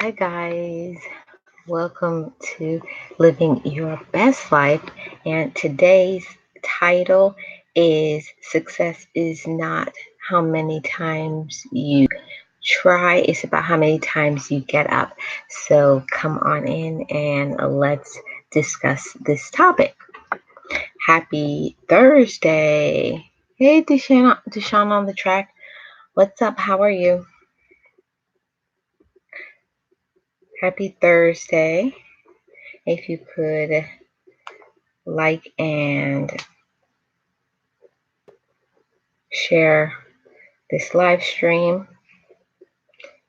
Hi, guys. Welcome to Living Your Best Life. And today's title is Success is Not How Many Times You Try, it's about how many times you get up. So come on in and let's discuss this topic. Happy Thursday. Hey, Deshaun on the track. What's up? How are you? Happy Thursday. If you could like and share this live stream.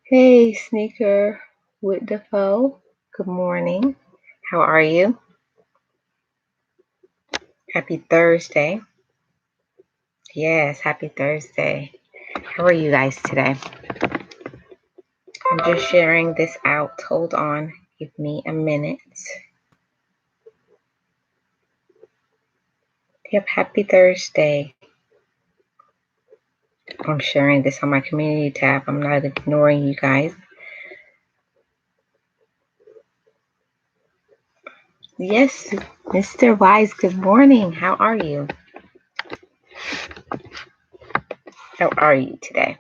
Hey, Sneaker with the Foe. Good morning. How are you? Happy Thursday. Yes, happy Thursday. How are you guys today? I'm just sharing this out. Hold on. Give me a minute. Yep, happy Thursday. I'm sharing this on my community tab. I'm not ignoring you guys. Yes, Mr. Wise, good morning. How are you? How are you today?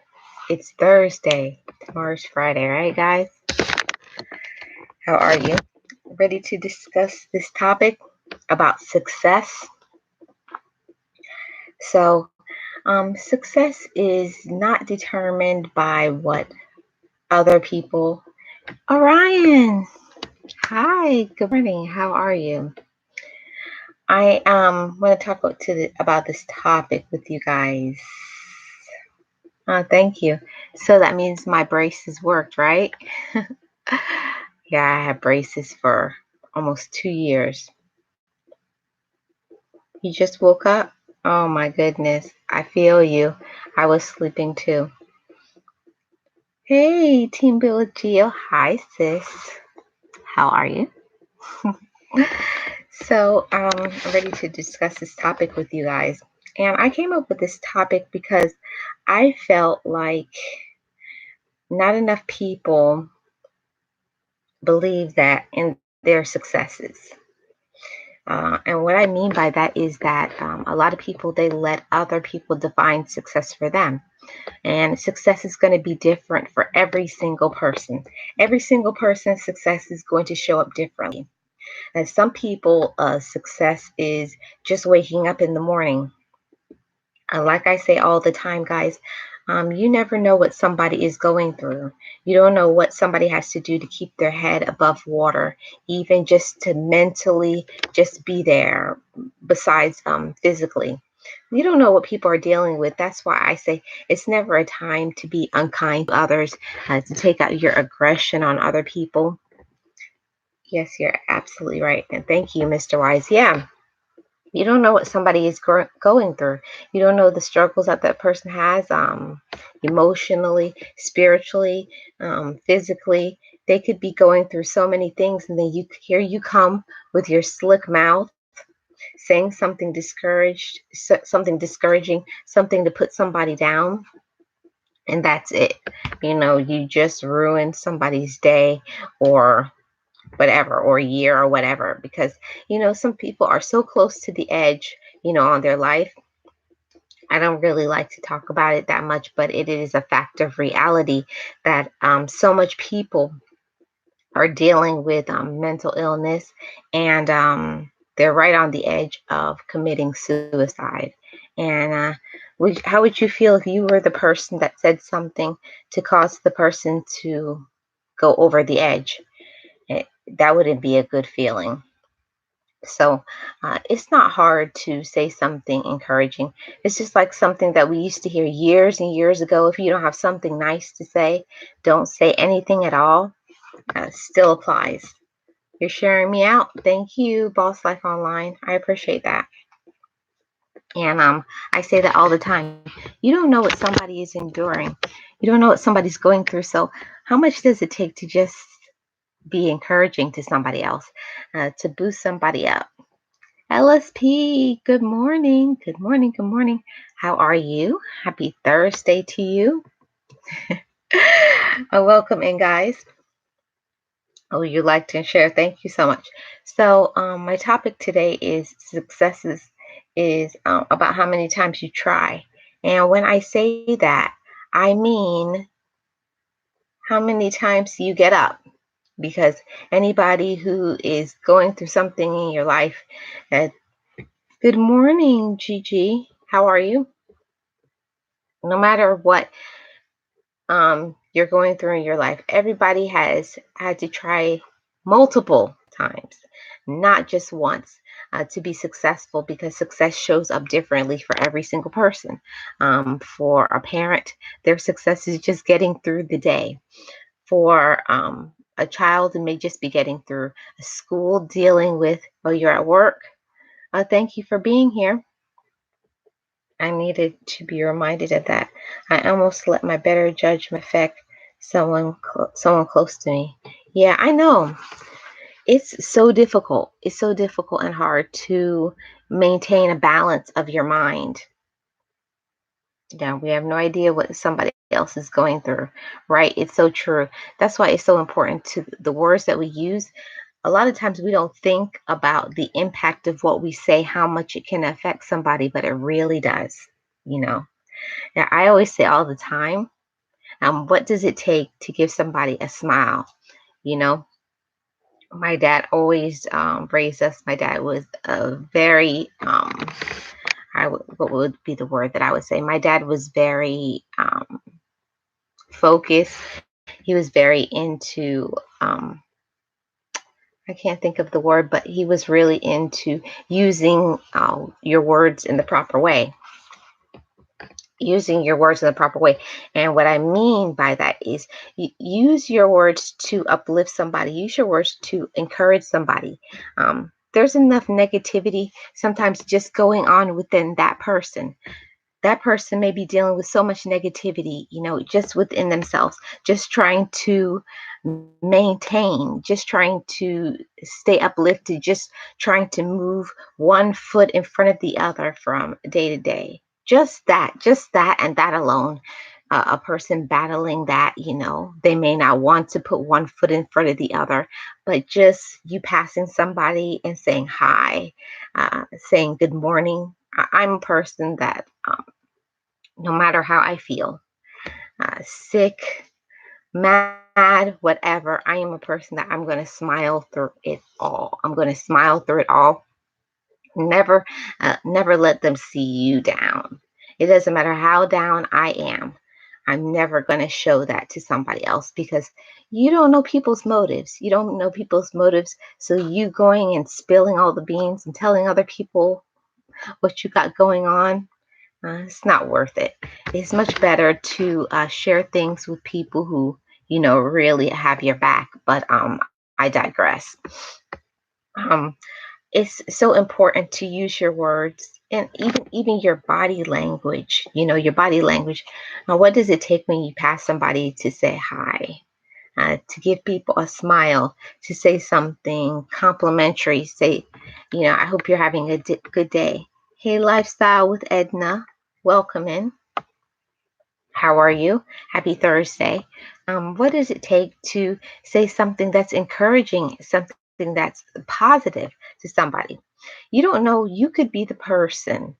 It's Thursday. Tomorrow's Friday, right, guys? How are you? Ready to discuss this topic about success? So, success is not determined by what other people. Orion, hi, good morning. How are you? I want to talk about this topic with you guys. Thank you. So that means my braces worked, right? Yeah, I had braces for almost 2 years. You just woke up? Oh my goodness. I feel you. I was sleeping too. Hey, Team Bill Geo. Hi, sis. How are you? So, I'm ready to discuss this topic with you guys. And I came up with this topic because I felt like not enough people believe that in their successes. And what I mean by that is that a lot of people, they let other people define success for them. And success is going to be different for every single person. Every single person's success is going to show up differently. And some people, success is just waking up in the morning. And like I say all the time, guys, you never know what somebody is going through. You don't know what somebody has to do to keep their head above water, even just to mentally just be there, besides physically. You don't know what people are dealing with. That's why I say it's never a time to be unkind to others, to take out your aggression on other people. Yes, you're absolutely right. And thank you, Mr. Wise. Yeah, you don't know what somebody is going through. You don't know the struggles that that person has, emotionally, spiritually, physically. They could be going through so many things, and then here you come with your slick mouth saying something discouraging, something to put somebody down, and that's it. You just ruined somebody's day, or whatever, or year, or whatever, because some people are so close to the edge, on their life. I don't really like to talk about it that much, but it is a fact of reality that so much people are dealing with mental illness, and they're right on the edge of committing suicide. And how would you feel if you were the person that said something to cause the person to go over the edge? That wouldn't be a good feeling. So it's not hard to say something encouraging. It's just like something that we used to hear years and years ago. If you don't have something nice to say, don't say anything at all. Still applies. You're sharing me out. Thank you, Boss Life Online. I appreciate that. And I say that all the time. You don't know what somebody is enduring. You don't know what somebody's going through. So how much does it take to just be encouraging to somebody else, to boost somebody up? LSP, good morning. Good morning. Good morning. How are you? Happy Thursday to you. Welcome in, guys. Oh, you like to share. Thank you so much. So, my topic today is successes is about how many times you try. And when I say that, I mean how many times you get up. Because anybody who is going through something in your life, uh, good morning, Gigi. How are you? No matter what you're going through in your life, everybody has had to try multiple times, not just once, to be successful, because success shows up differently for every single person. For a parent, their success is just getting through the day. For a child, it may just be getting through a school, dealing with, oh, you're at work. Thank you for being here. I needed to be reminded of that. I almost let my better judgment affect someone close to me. Yeah, I know. It's so difficult. It's so difficult and hard to maintain a balance of your mind. Yeah, we have no idea what somebody else is going through, right? It's so true. That's why it's so important to the words that we use. A lot of times we don't think about the impact of what we say, how much it can affect somebody, but it really does, you know. Yeah, I always say all the time, what does it take to give somebody a smile? You know, my dad always raised us. My dad was a very, what would be the word that I would say? My dad was very focused. He was very into, I can't think of the word, but he was really into using your words in the proper way. Using your words in the proper way. And what I mean by that is use your words to uplift somebody, use your words to encourage somebody. There's enough negativity sometimes just going on within that person. That person may be dealing with so much negativity, just within themselves, just trying to maintain, just trying to stay uplifted, just trying to move one foot in front of the other from day to day. Just that, and that alone. A person battling that, they may not want to put one foot in front of the other, but just you passing somebody and saying hi, saying good morning. I'm a person that no matter how I feel, sick, mad, whatever, I am a person that I'm going to smile through it all. I'm going to smile through it all. Never let them see you down. It doesn't matter how down I am. I'm never going to show that to somebody else, because you don't know people's motives. You don't know people's motives. So you going and spilling all the beans and telling other people what you got going on, it's not worth it. It's much better to share things with people who, really have your back. But I digress. Um, it's so important to use your words, and even your body language. Your body language. Now, what does it take when you pass somebody to say hi? To give people a smile, to say something complimentary, say, I hope you're having a good day. Hey, Lifestyle with Edna, welcome in. How are you? Happy Thursday. What does it take to say something that's encouraging, something that's positive to somebody? You don't know, you could be the person.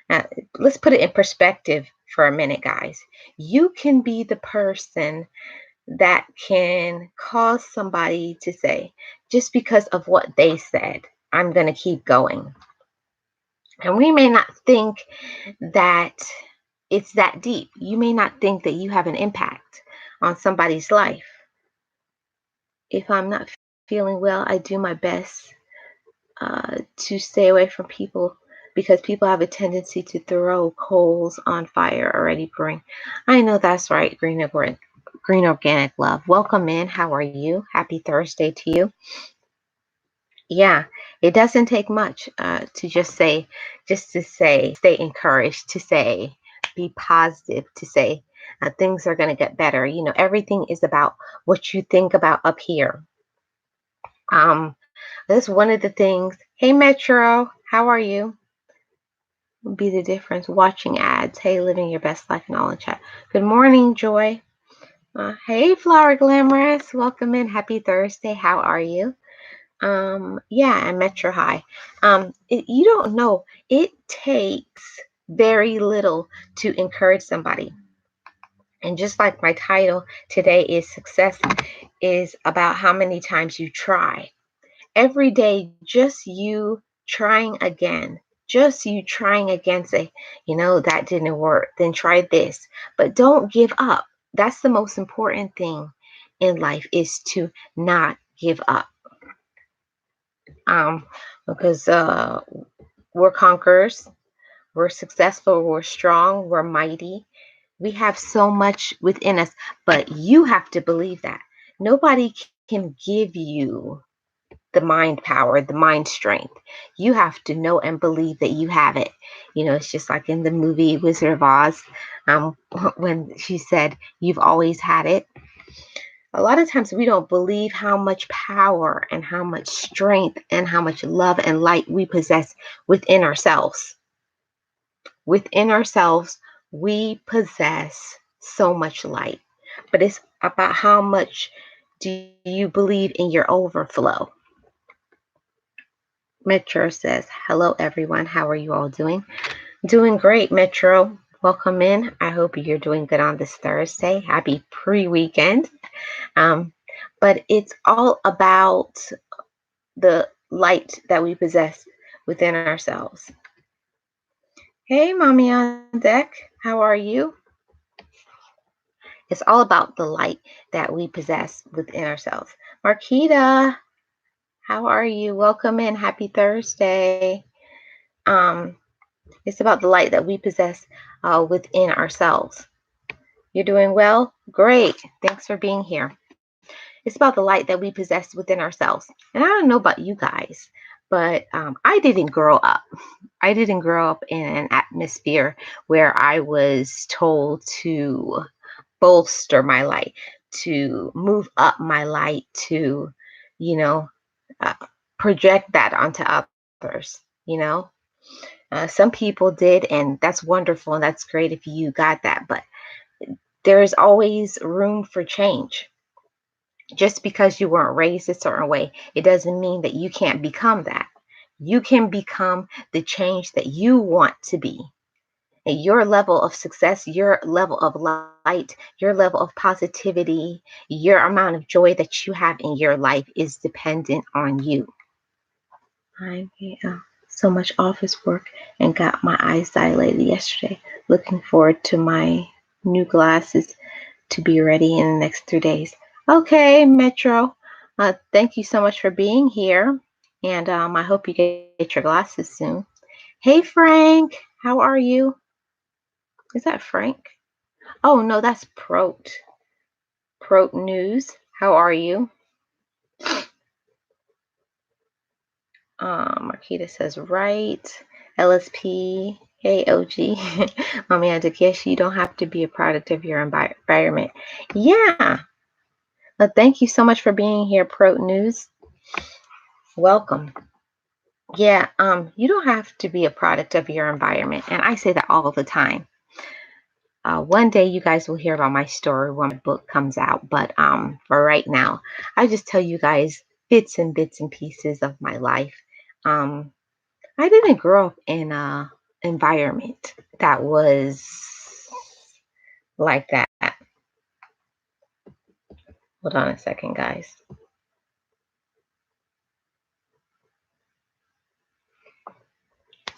Uh, let's put it in perspective for a minute, guys. You can be the person that can cause somebody to say, just because of what they said, I'm going to keep going. And we may not think that it's that deep. You may not think that you have an impact on somebody's life. If I'm not feeling well, I do my best to stay away from people, because people have a tendency to throw coals on fire already burning. I know that's right, Green Organic Love. Welcome in. How are you? Happy Thursday to you. Yeah, it doesn't take much to just to say, stay encouraged, to say, be positive, to say things are going to get better. Everything is about what you think about up here. Um, that's one of the things. Hey, Metro, how are you? Be the difference watching ads. Hey, living your best life and all in chat. Good morning, Joy. Hey, Flower Glamorous. Welcome in. Happy Thursday. How are you? Yeah, I'm Metro High. You don't know, it takes very little to encourage somebody. And just like my title today is Success is about how many times you try. Every day, just you trying again. Just you trying again, say, that didn't work. Then try this. But don't give up. That's the most important thing in life is to not give up. Because we're conquerors, we're successful, we're strong, we're mighty. We have so much within us, but you have to believe that. Nobody can give you the mind power, the mind strength. You have to know and believe that you have it. It's just like in the movie Wizard of Oz, when she said, "You've always had it." A lot of times we don't believe how much power and how much strength and how much love and light we possess within ourselves. Within ourselves, we possess so much light, but it's about how much do you believe in your overflow. Metro says, hello, everyone. How are you all doing? Doing great, Metro. Welcome in. I hope you're doing good on this Thursday. Happy pre-weekend. Um, but it's all about the light that we possess within ourselves. Hey, Mommy on deck. How are you? It's all about the light that we possess within ourselves. Marquita, how are you? Welcome in. Happy Thursday. It's about the light that we possess within ourselves. You're doing well? Great. Thanks for being here. It's about the light that we possess within ourselves. And I don't know about you guys, but I didn't grow up. I didn't grow up in an atmosphere where I was told to bolster my light, to move up my light, to, you know, uh, project that onto others, some people did, and that's wonderful and that's great if you got that, but there is always room for change. Just because you weren't raised a certain way, it doesn't mean that you can't become that. You can become the change that you want to be. And your level of success, your level of light, your level of positivity, your amount of joy that you have in your life is dependent on you. I so much office work and got my eyes dilated yesterday. Looking forward to my new glasses to be ready in the next 3 days. Okay, Metro. Thank you so much for being here. And I hope you get your glasses soon. Hey, Frank. How are you? Is that Frank? Oh, no, that's Prote. Prote News. How are you? Marquita says, right. LSP. Hey, OG. Mommy, I guess you don't have to be a product of your environment. Yeah. Thank you so much for being here, Prote News. Welcome. Yeah, you don't have to be a product of your environment. And I say that all the time. One day you guys will hear about my story when my book comes out. But for right now, I just tell you guys bits and pieces of my life. I didn't grow up in a environment that was like that. Hold on a second, guys.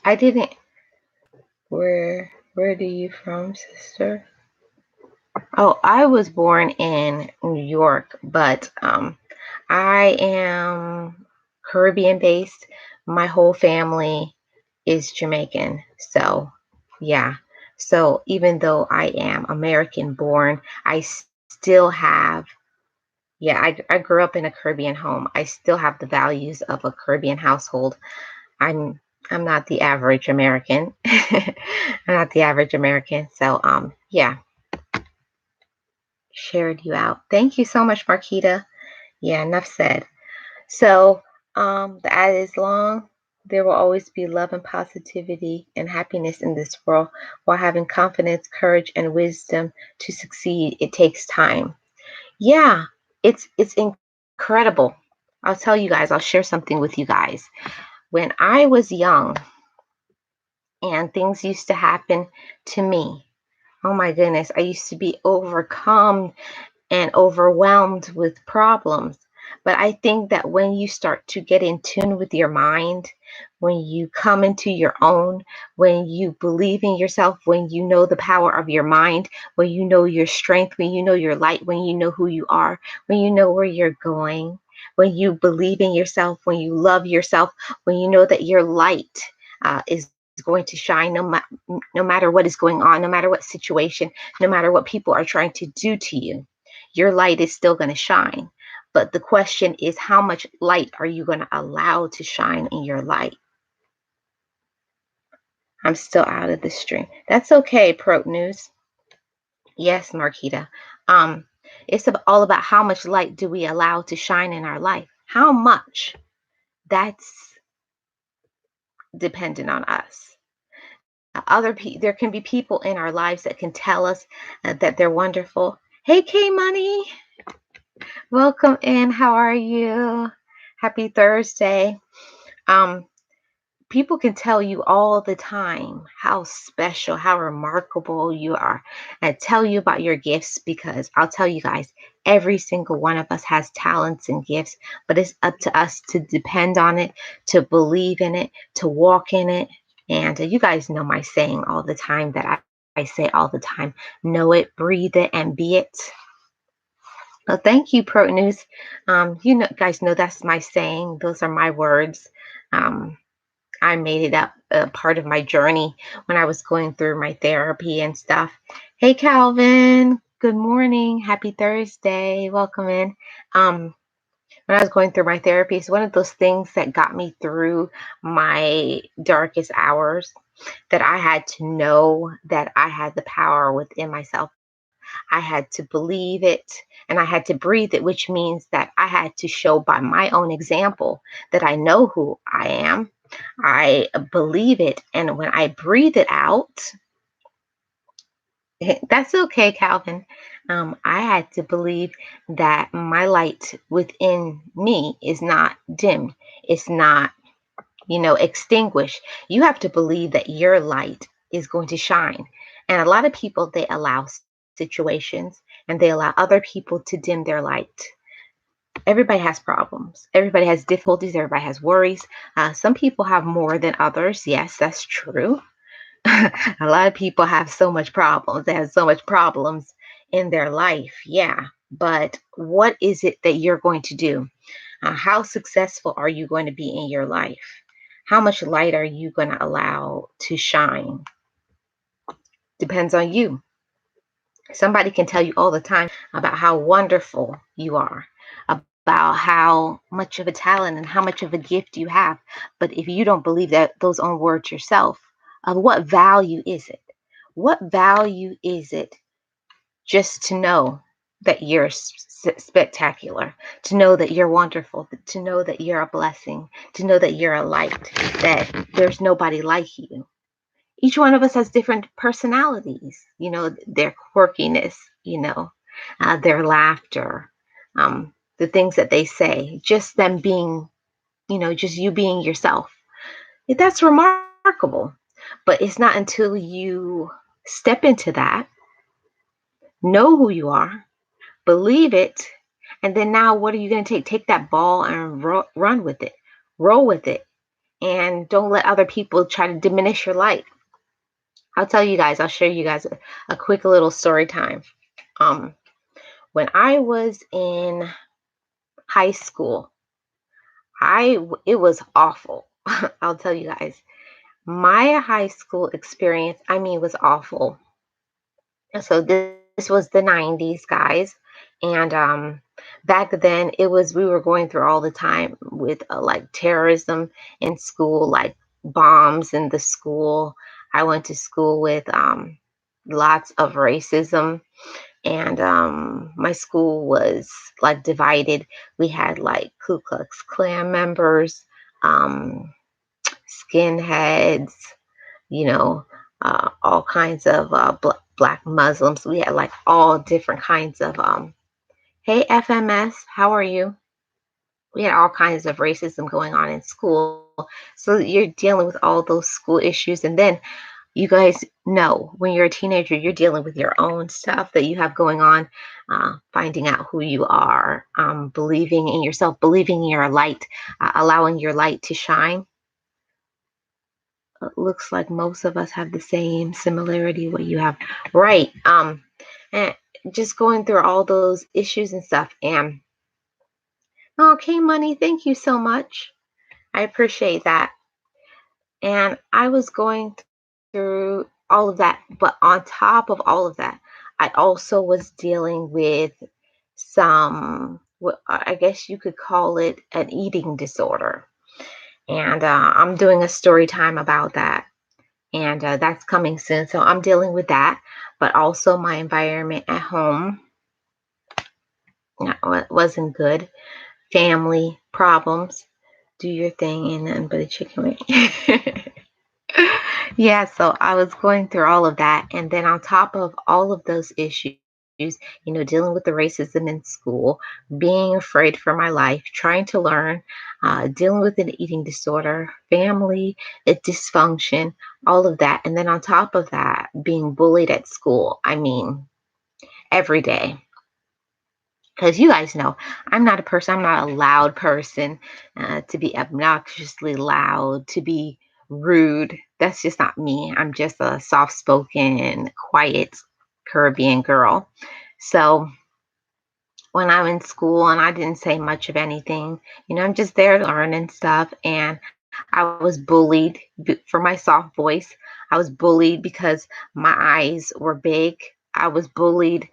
I didn't. Where do you from, sister? Oh, I was born in New York, but I am Caribbean based. My whole family is Jamaican. So, yeah. So, even though I am American born, I still have, yeah, I grew up in a Caribbean home. I still have the values of a Caribbean household. I'm I'm not the average American. I'm not the average American. So, yeah, shared you out. Thank you so much, Marquita. Yeah, enough said. So, the ad is long. There will always be love and positivity and happiness in this world. While having confidence, courage, and wisdom to succeed, it takes time. Yeah, it's incredible. I'll tell you guys, I'll share something with you guys. When I was young and things used to happen to me, oh my goodness, I used to be overcome and overwhelmed with problems. But I think that when you start to get in tune with your mind, when you come into your own, when you believe in yourself, when you know the power of your mind, when you know your strength, when you know your light, when you know who you are, when you know where you're going, when you believe in yourself, when you love yourself, when you know that your light is going to shine no matter what is going on, no matter what situation, no matter what people are trying to do to you, your light is still going to shine. But the question is, how much light are you going to allow to shine in your light? I'm still out of the stream. That's okay, Pro News. Yes, Marquita. Um, it's all about how much light do we allow to shine in our life. How much? That's dependent on us. There can be people in our lives that can tell us that they're wonderful. Hey, K Money, welcome in. How are you? Happy Thursday. Um, People can tell you all the time how special, how remarkable you are, and tell you about your gifts, because I'll tell you guys, every single one of us has talents and gifts, but it's up to us to depend on it, to believe in it, to walk in it. And you guys know my saying all the time that I say all the time: know it, breathe it, and be it. Well, thank you, Pro News. Guys know that's my saying. Those are my words. Um, I made it up a part of my journey when I was going through my therapy and stuff. Hey, Calvin. Good morning. Happy Thursday. Welcome in. Um, when I was going through my therapy, it's one of those things that got me through my darkest hours, that I had to know that I had the power within myself. I had to believe it and I had to breathe it, which means that I had to show by my own example that I know who I am. I believe it. And when I breathe it out, that's okay, Calvin. I had to believe that my light within me is not dim. It's not, extinguished. You have to believe that your light is going to shine. And a lot of people, they allow situations and they allow other people to dim their light. Everybody has problems. Everybody has difficulties. Everybody has worries. Some people have more than others. Yes, that's true. A lot of people have so much problems. They have so much problems in their life. Yeah. But what is it that you're going to do? How successful are you going to be in your life? How much light are you going to allow to shine? Depends on you. Somebody can tell you all the time about how wonderful you are, about how much of a talent and how much of a gift you have. But if you don't believe that those own words yourself, of what value is it? What value is it just to know that you're spectacular, to know that you're wonderful, to know that you're a blessing, to know that you're a light, that there's nobody like you? Each one of us has different personalities, their quirkiness, their laughter, the things that they say, just them being, just you being yourself. That's remarkable. But it's not until you step into that, know who you are, believe it, and then now what are you going to take? Take that ball and run with it, roll with it, and don't let other people try to diminish your light. I'll share you guys a quick little story time. Um, when I was in high school, it was awful. I'll tell you guys, my high school experience, I mean, was awful. So this was the 90s, guys. And back then we were going through all the time with like terrorism in school, like bombs in the school. I went to school with lots of racism, and my school was like divided. We had like Ku Klux Klan members, um, skinheads, you know, all kinds of black Muslims. We had like all different kinds of Hey, FMS, how are you? We had all kinds of racism going on in school. So you're dealing with all those school issues. And then you guys know when you're a teenager, you're dealing with your own stuff that you have going on, finding out who you are, believing in yourself, believing in your light, allowing your light to shine. It looks like most of us have the same similarity what you have. Right. And just going through all those issues and stuff. And okay, money, thank you so much. I appreciate that. And I was going through all of that. But on top of all of that, I also was dealing with some, I guess you could call it an eating disorder. And I'm doing a story time about that. And that's coming soon. So I'm dealing with that. But also, my environment at home wasn't good. Family problems. Do your thing and nothing but a chicken wing. Yeah, so I was going through all of that. And then on top of all of those issues, dealing with the racism in school, being afraid for my life, trying to learn, dealing with an eating disorder, family, a dysfunction, all of that. And then on top of that, being bullied at school. I mean, every day. Because you guys know, I'm not a loud person, to be obnoxiously loud, to be rude. That's just not me. I'm just a soft spoken, quiet Caribbean girl. So when I'm in school and I didn't say much of anything, I'm just there learning stuff. And I was bullied for my soft voice. I was bullied because my eyes were big. I was bullied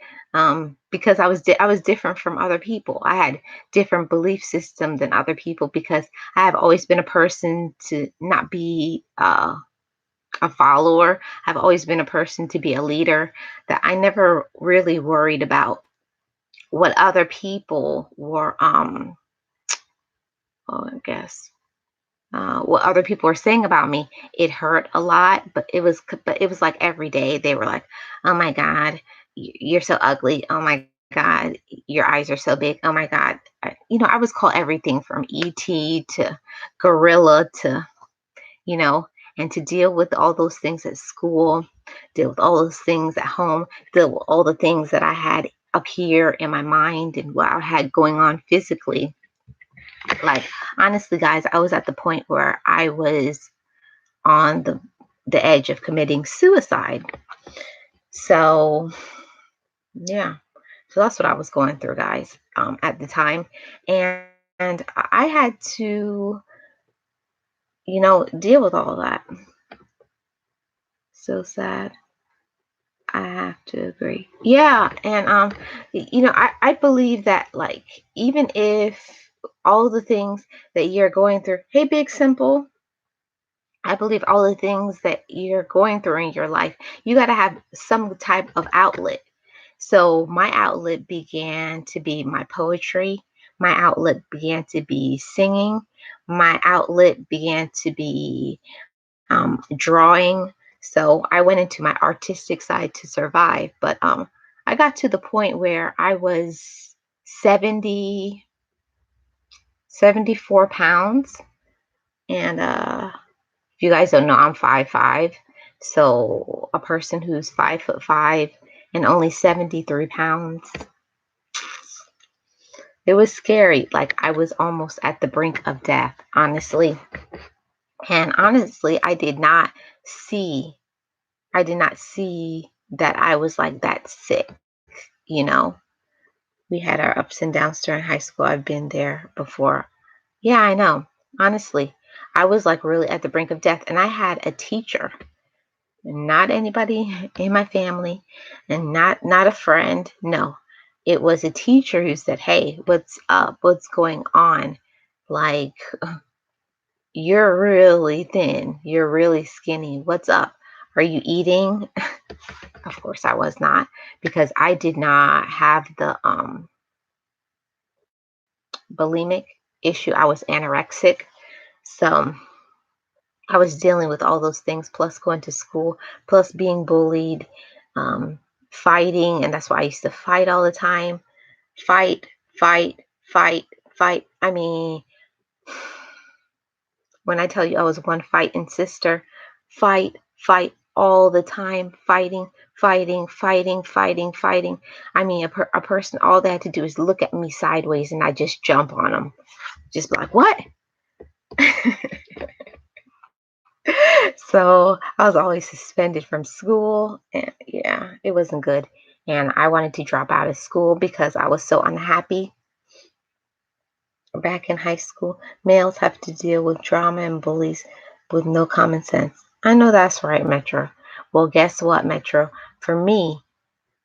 because I was different from other people. I had different belief system than other people because I have always been a person to not be a follower. I've always been a person to be a leader. That I never really worried about what other people were. I guess what other people were saying about me. It hurt a lot, but it was like every day they were like, "Oh my God, you're so ugly. Oh my God, your eyes are so big. Oh my God." I was called everything from ET to gorilla to, you know, and to deal with all those things at school, deal with all those things at home, deal with all the things that I had up here in my mind and what I had going on physically. Like, honestly, guys, I was at the point where I was on the edge of committing suicide. So, yeah. So that's what I was going through, guys, at the time. And I had to, deal with all that. So sad. I have to agree. Yeah, and I believe that, like, even if all the things that you're going through, hey, Big Simple, I believe all the things that you're going through in your life, you got to have some type of outlet. So my outlet began to be my poetry. My outlet began to be singing. My outlet began to be drawing. So I went into my artistic side to survive. But I got to the point where I was 70, 74 pounds. And if you guys don't know, I'm 5'5". So a person who's 5'5" and only 73 pounds, it was scary. Like, I was almost at the brink of death, honestly. And honestly, see, I did not see that I was like that sick, you know. We had our ups and downs during high school. I've been there before. Yeah, I know. Honestly, I was like really at the brink of death. And I had a teacher, not anybody in my family, and not a friend. No, it was a teacher who said, "Hey, what's up? What's going on? Like, you're really thin. You're really skinny. What's up? Are you eating?" Of course, I was not, because I did not have the bulimic issue. I was anorexic, so I was dealing with all those things, plus going to school, plus being bullied, um, fighting, and that's why I used to fight all the time. Fight, fight, fight, fight. I mean, when I tell you I was one fighting sister, fight, fight all the time, fighting, fighting, fighting, fighting, fighting. I mean, a person, all they had to do is look at me sideways and I just jump on them. Just be like, what? So I was always suspended from school. And yeah, it wasn't good. And I wanted to drop out of school because I was so unhappy back in high school. Males have to deal with drama and bullies with no common sense. I know that's right, Metro. Well, guess what, Metro? For me,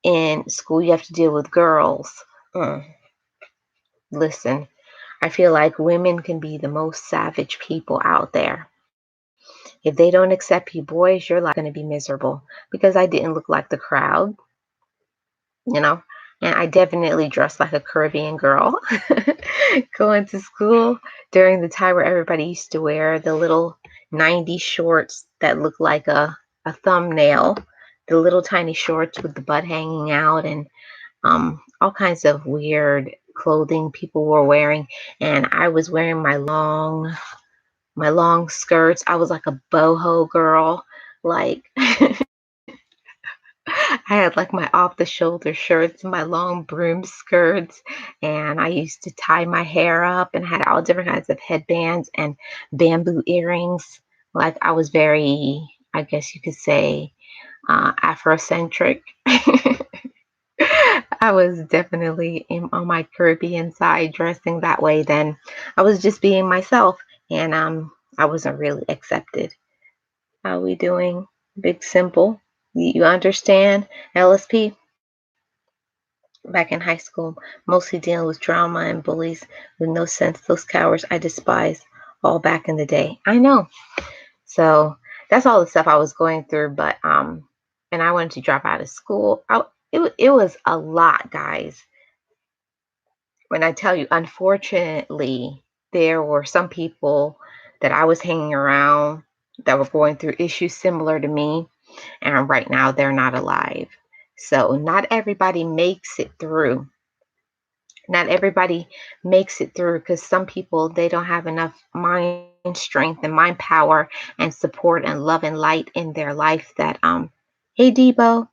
in school, you have to deal with girls. Mm, listen, I feel like women can be the most savage people out there. If they don't accept you boys, your life is going to be miserable because I didn't look like the crowd, you know, and I definitely dressed like a Caribbean girl going to school during the time where everybody used to wear the little 90s shorts that look like a thumbnail, the little tiny shorts with the butt hanging out, and all kinds of weird clothing people were wearing. And I was wearing my long skirts. I was like a boho girl. Like I had like my off the shoulder shirts, my long broom skirts, and I used to tie my hair up and had all different kinds of headbands and bamboo earrings. Like I was very, I guess you could say, Afrocentric. I was definitely on my Caribbean side dressing that way then. I was just being myself, and I wasn't really accepted. How we doing? Big Simple. You understand? LSP? Back in high school, mostly dealing with drama and bullies with no sense. Those cowards I despise all back in the day. I know. So that's all the stuff I was going through. But and I wanted to drop out of school. It was a lot, guys. When I tell you, unfortunately, there were some people that I was hanging around that were going through issues similar to me, and right now they're not alive. So not everybody makes it through. Not everybody makes it through because some people they don't have enough mind strength and mind power and support and love and light in their life that hey Debo,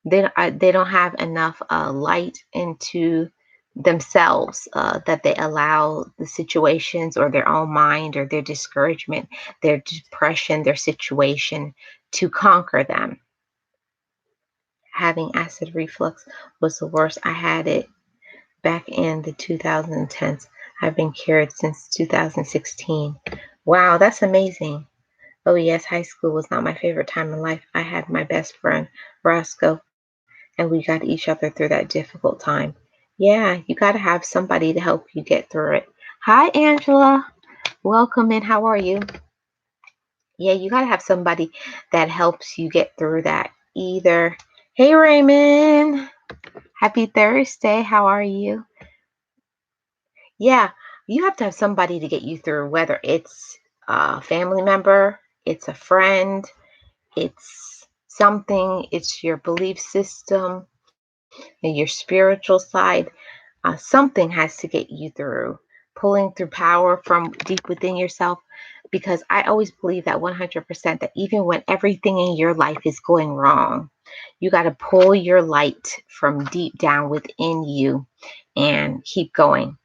they don't have enough light into themselves that they allow the situations or their own mind or their discouragement, their depression, their situation to conquer them. Having acid reflux was the worst. I had it back in the 2010s. I've been cured since 2016. Wow, that's amazing. Oh, yes, high school was not my favorite time in life. I had my best friend, Roscoe, and we got each other through that difficult time. Yeah, you got to have somebody to help you get through it. Hi, Angela. Welcome in. How are you? Yeah, you got to have somebody that helps you get through that either. Hey, Raymond. Happy Thursday. How are you? Yeah, you have to have somebody to get you through, whether it's a family member, it's a friend, it's something, it's your belief system, and your spiritual side. Something has to get you through, pulling through power from deep within yourself. Because I always believe that 100% that even when everything in your life is going wrong, you got to pull your light from deep down within you and keep going,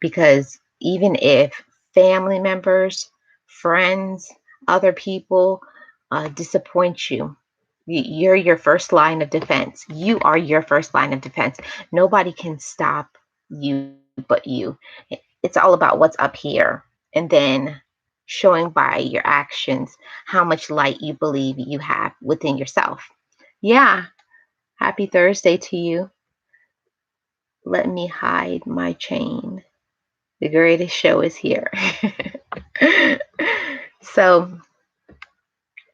because even if family members, friends, other people disappoint you, you're your first line of defense. You are your first line of defense. Nobody can stop you but you. It's all about what's up here. And then showing by your actions how much light you believe you have within yourself. Yeah. Happy Thursday to you. Let me hide my chain. The greatest show is here. So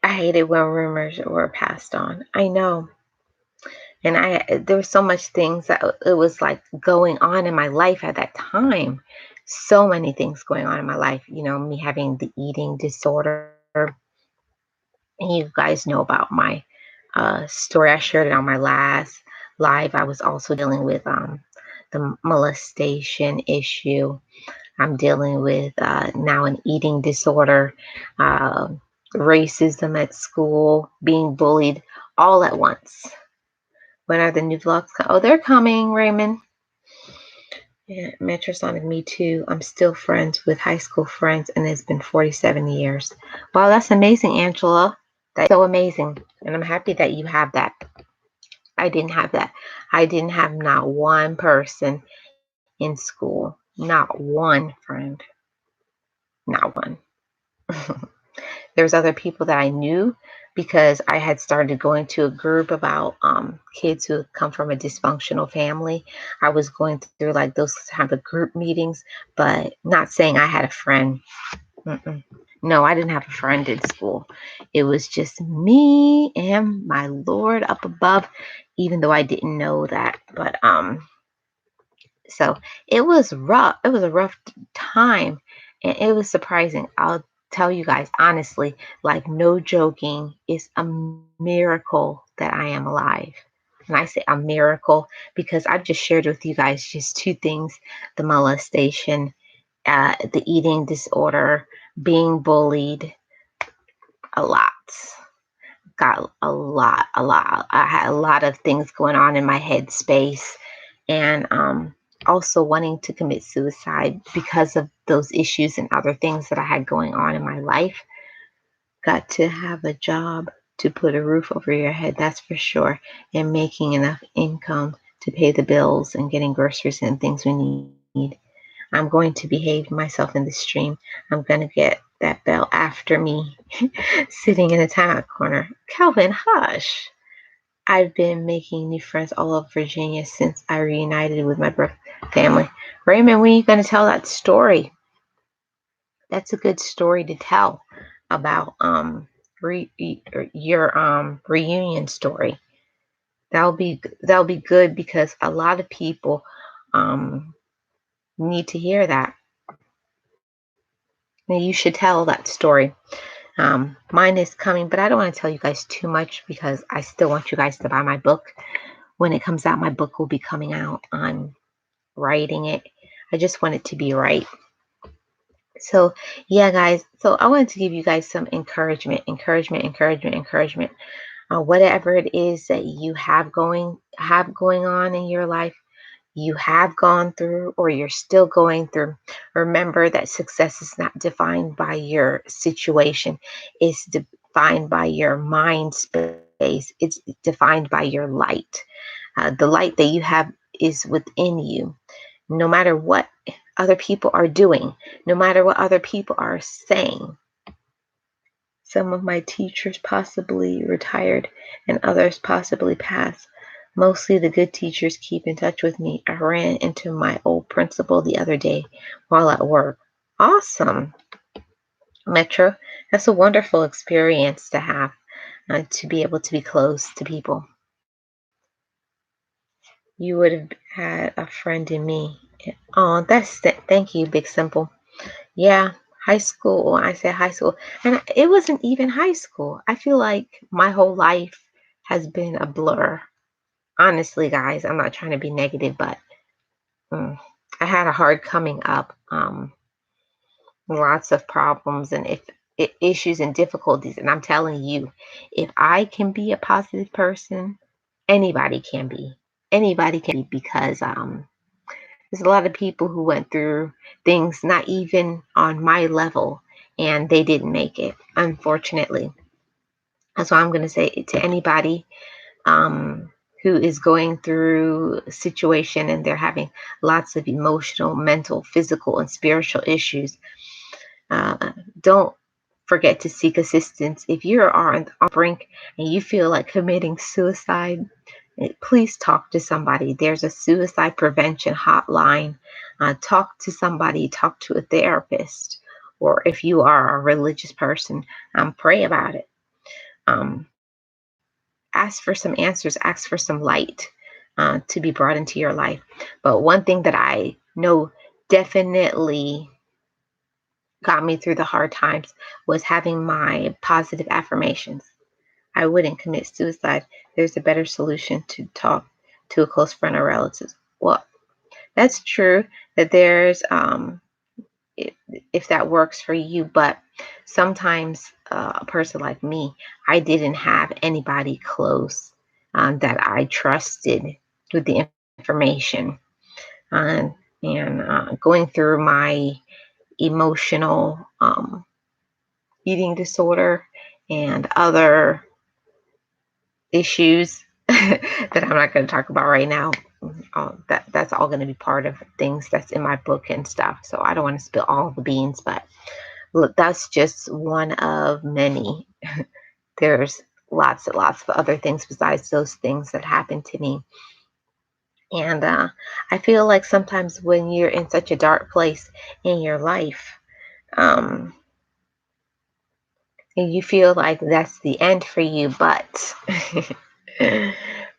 I hated when rumors were passed on. I know. And there was so much things that it was like going on in my life at that time. So many things going on in my life. You know, me having the eating disorder. And you guys know about my story. I shared it on my last live. I was also dealing with the molestation issue. I'm dealing with now an eating disorder, uh, racism at school, being bullied all at once. When are the new vlogs? Oh, they're coming, Raymond. Yeah, Metrosonic, me too. I'm still friends with high school friends, and it's been 47 years. Wow, that's amazing, Angela. That's so amazing. And I'm happy that you have that. I didn't have that. I didn't have not one person in school, not one friend, not one. There's other people that I knew because I had started going to a group about kids who come from a dysfunctional family. I was going through like those type of group meetings, but not saying I had a friend. Mm-mm. No, I didn't have a friend in school. It was just me and my Lord up above, even though I didn't know that. But so it was rough. It was a rough time, and it was surprising. I'll tell you guys honestly, like no joking, it's a miracle that I am alive. And I say a miracle because I've just shared with you guys just two things: the molestation, the eating disorder, being bullied, a lot. Got a lot, a lot. I had a lot of things going on in my head space, and also wanting to commit suicide because of those issues and other things that I had going on in my life. Got to have a job to put a roof over your head, that's for sure, and making enough income to pay the bills and getting groceries and things we need. I'm going to behave myself in the stream. I'm going to get that bell after me sitting in the timeout corner. Calvin, hush. I've been making new friends all over Virginia since I reunited with my birth family. Raymond, when are you going to tell that story? That's a good story to tell about your reunion story. That'll be good because a lot of people um need to hear that. Now you should tell that story. Mine is coming, but I don't want to tell you guys too much because I still want you guys to buy my book. When it comes out, my book will be coming out. I'm writing it. I just want it to be right. So, yeah, guys. So, I wanted to give you guys some encouragement. Whatever it is that you have going on in your life, you have gone through, or you're still going through. Remember that success is not defined by your situation; it's defined by your mind space. It's defined by your light. The light that you have is within you. No matter what other people are doing, no matter what other people are saying. Some of my teachers possibly retired and others possibly passed. Mostly the good teachers keep in touch with me. I ran into my old principal the other day while at work. Awesome, Metro. That's a wonderful experience to have, to be able to be close to people. You would have had a friend in me. Oh, thank you, Big Simple. Yeah, high school. When I say high school, and it wasn't even high school. I feel like my whole life has been a blur. Honestly, guys, I'm not trying to be negative, but mm, I had a hard coming up. Lots of problems and issues and difficulties. And I'm telling you, if I can be a positive person, anybody can be. Anybody can be because there's a lot of people who went through things not even on my level and they didn't make it, unfortunately. That's why I'm going to say to anybody who is going through a situation and they're having lots of emotional, mental, physical, and spiritual issues, don't forget to seek assistance. If you are on the brink and you feel like committing suicide, please talk to somebody. There's a suicide prevention hotline. Talk to somebody, talk to a therapist, or if you are a religious person, pray about it. Um, Ask for some answers, ask for some light to be brought into your life. But one thing that I know definitely got me through the hard times was having my positive affirmations. I wouldn't commit suicide. There's a better solution to talk to a close friend or relative. Well, That's true that there's if, if that works for you, but sometimes a person like me, I didn't have anybody close that I trusted with the information. uh, and going through my emotional eating disorder and other issues that I'm not going to talk about right now. That's all going to be part of things that's in my book and stuff. So I don't want to spill all the beans, but look, that's just one of many. There's lots and lots of other things besides those things that happened to me. And I feel like sometimes when you're in such a dark place in your life, um, and you feel like that's the end for you, but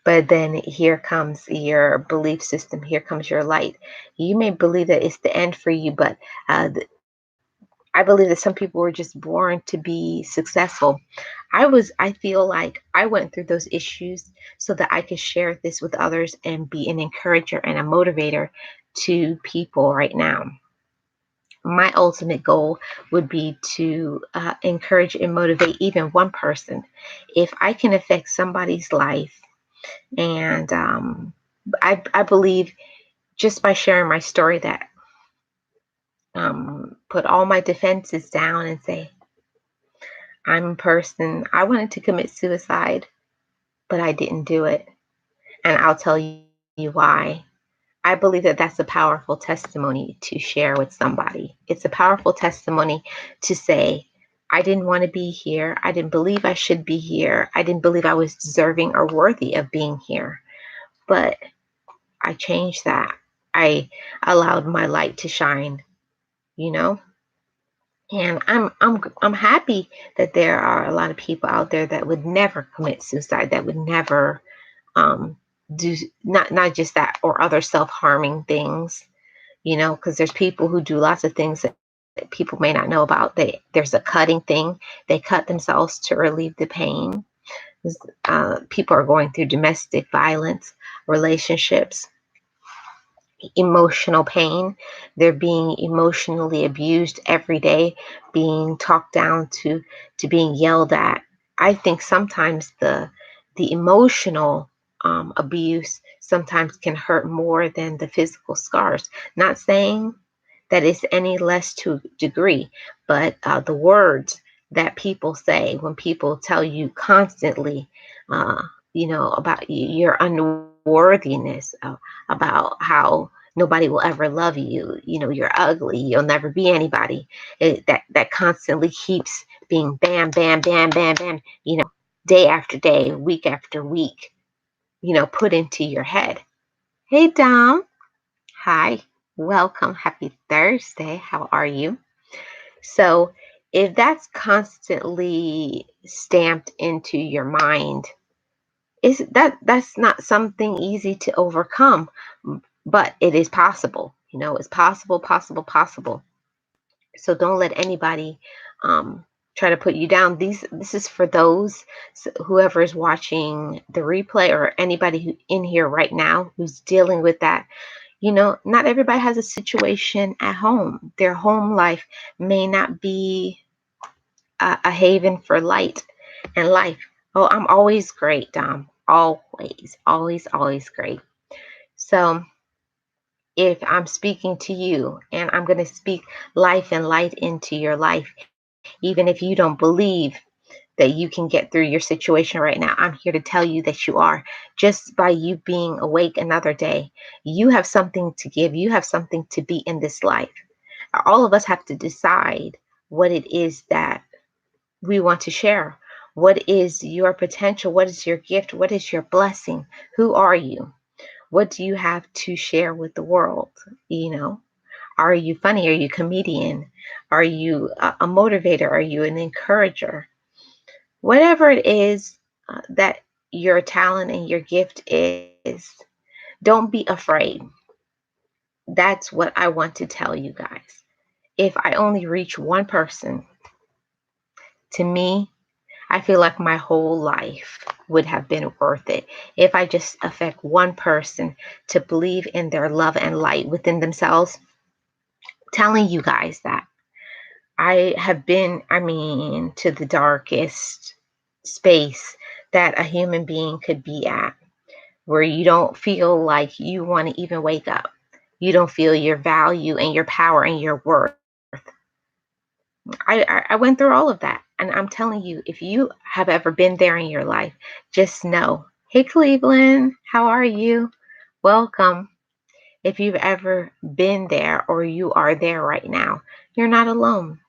but then here comes your belief system, here comes your light. You may believe that it's the end for you, but I believe that some people were just born to be successful. I feel like I went through those issues so that I could share this with others and be an encourager and a motivator to people right now. My ultimate goal would be to encourage and motivate even one person. If I can affect somebody's life, and I believe just by sharing my story that put all my defenses down and say, I'm a person, I wanted to commit suicide, but I didn't do it. And I'll tell you why. I believe that that's a powerful testimony to share with somebody. It's a powerful testimony to say, I didn't want to be here. I didn't believe I should be here. I didn't believe I was deserving or worthy of being here. But I changed that. I allowed my light to shine, you know? And I'm happy that there are a lot of people out there that would never commit suicide, that would never um, do not just that or other self-harming things, because there's people who do lots of things that people may not know about. There's a cutting thing. They cut themselves to relieve the pain. People are going through domestic violence, relationships, emotional pain. They're being emotionally abused every day, being talked down to being yelled at. I think sometimes the emotional abuse sometimes can hurt more than the physical scars. Not saying that it's any less to a degree, but the words that people say when people tell you constantly, uh, about your unworthiness, about how nobody will ever love you, you're ugly, you'll never be anybody. That constantly keeps being bam, bam, bam, bam, bam, day after day, week after week, put into your head. Hey, Dom. Hi. Welcome. Happy Thursday. How are you? So, if that's constantly stamped into your mind, that's not something easy to overcome, but it is possible. It's possible, possible, possible. So don't let anybody um, try to put you down. This is for those, whoever is watching the replay or anybody who in here right now who's dealing with that. Not everybody has a situation at home. Their home life may not be a haven for light and life. Oh, I'm always great, Dom. Always, always, always great. So if I'm speaking to you and I'm going to speak life and light into your life, even if you don't believe that you can get through your situation right now, I'm here to tell you that you are. Just by you being awake another day, you have something to give, you have something to be in this life. All of us have to decide what it is that we want to share. What is your potential? What is your gift? What is your blessing? Who are you? What do you have to share with the world? Are you funny? Are you a comedian? Are you a motivator? Are you an encourager? Whatever it is that your talent and your gift is, don't be afraid. That's what I want to tell you guys. If I only reach one person, to me, I feel like my whole life would have been worth it. If I just affect one person to believe in their love and light within themselves, telling you guys that I have been, I mean, to the darkest space that a human being could be at, where you don't feel like you want to even wake up. You don't feel your value and your power and your worth. I went through all of that. And I'm telling you, if you have ever been there in your life, just know. Hey, Cleveland, how are you? Welcome. If you've ever been there or you are there right now, you're not alone.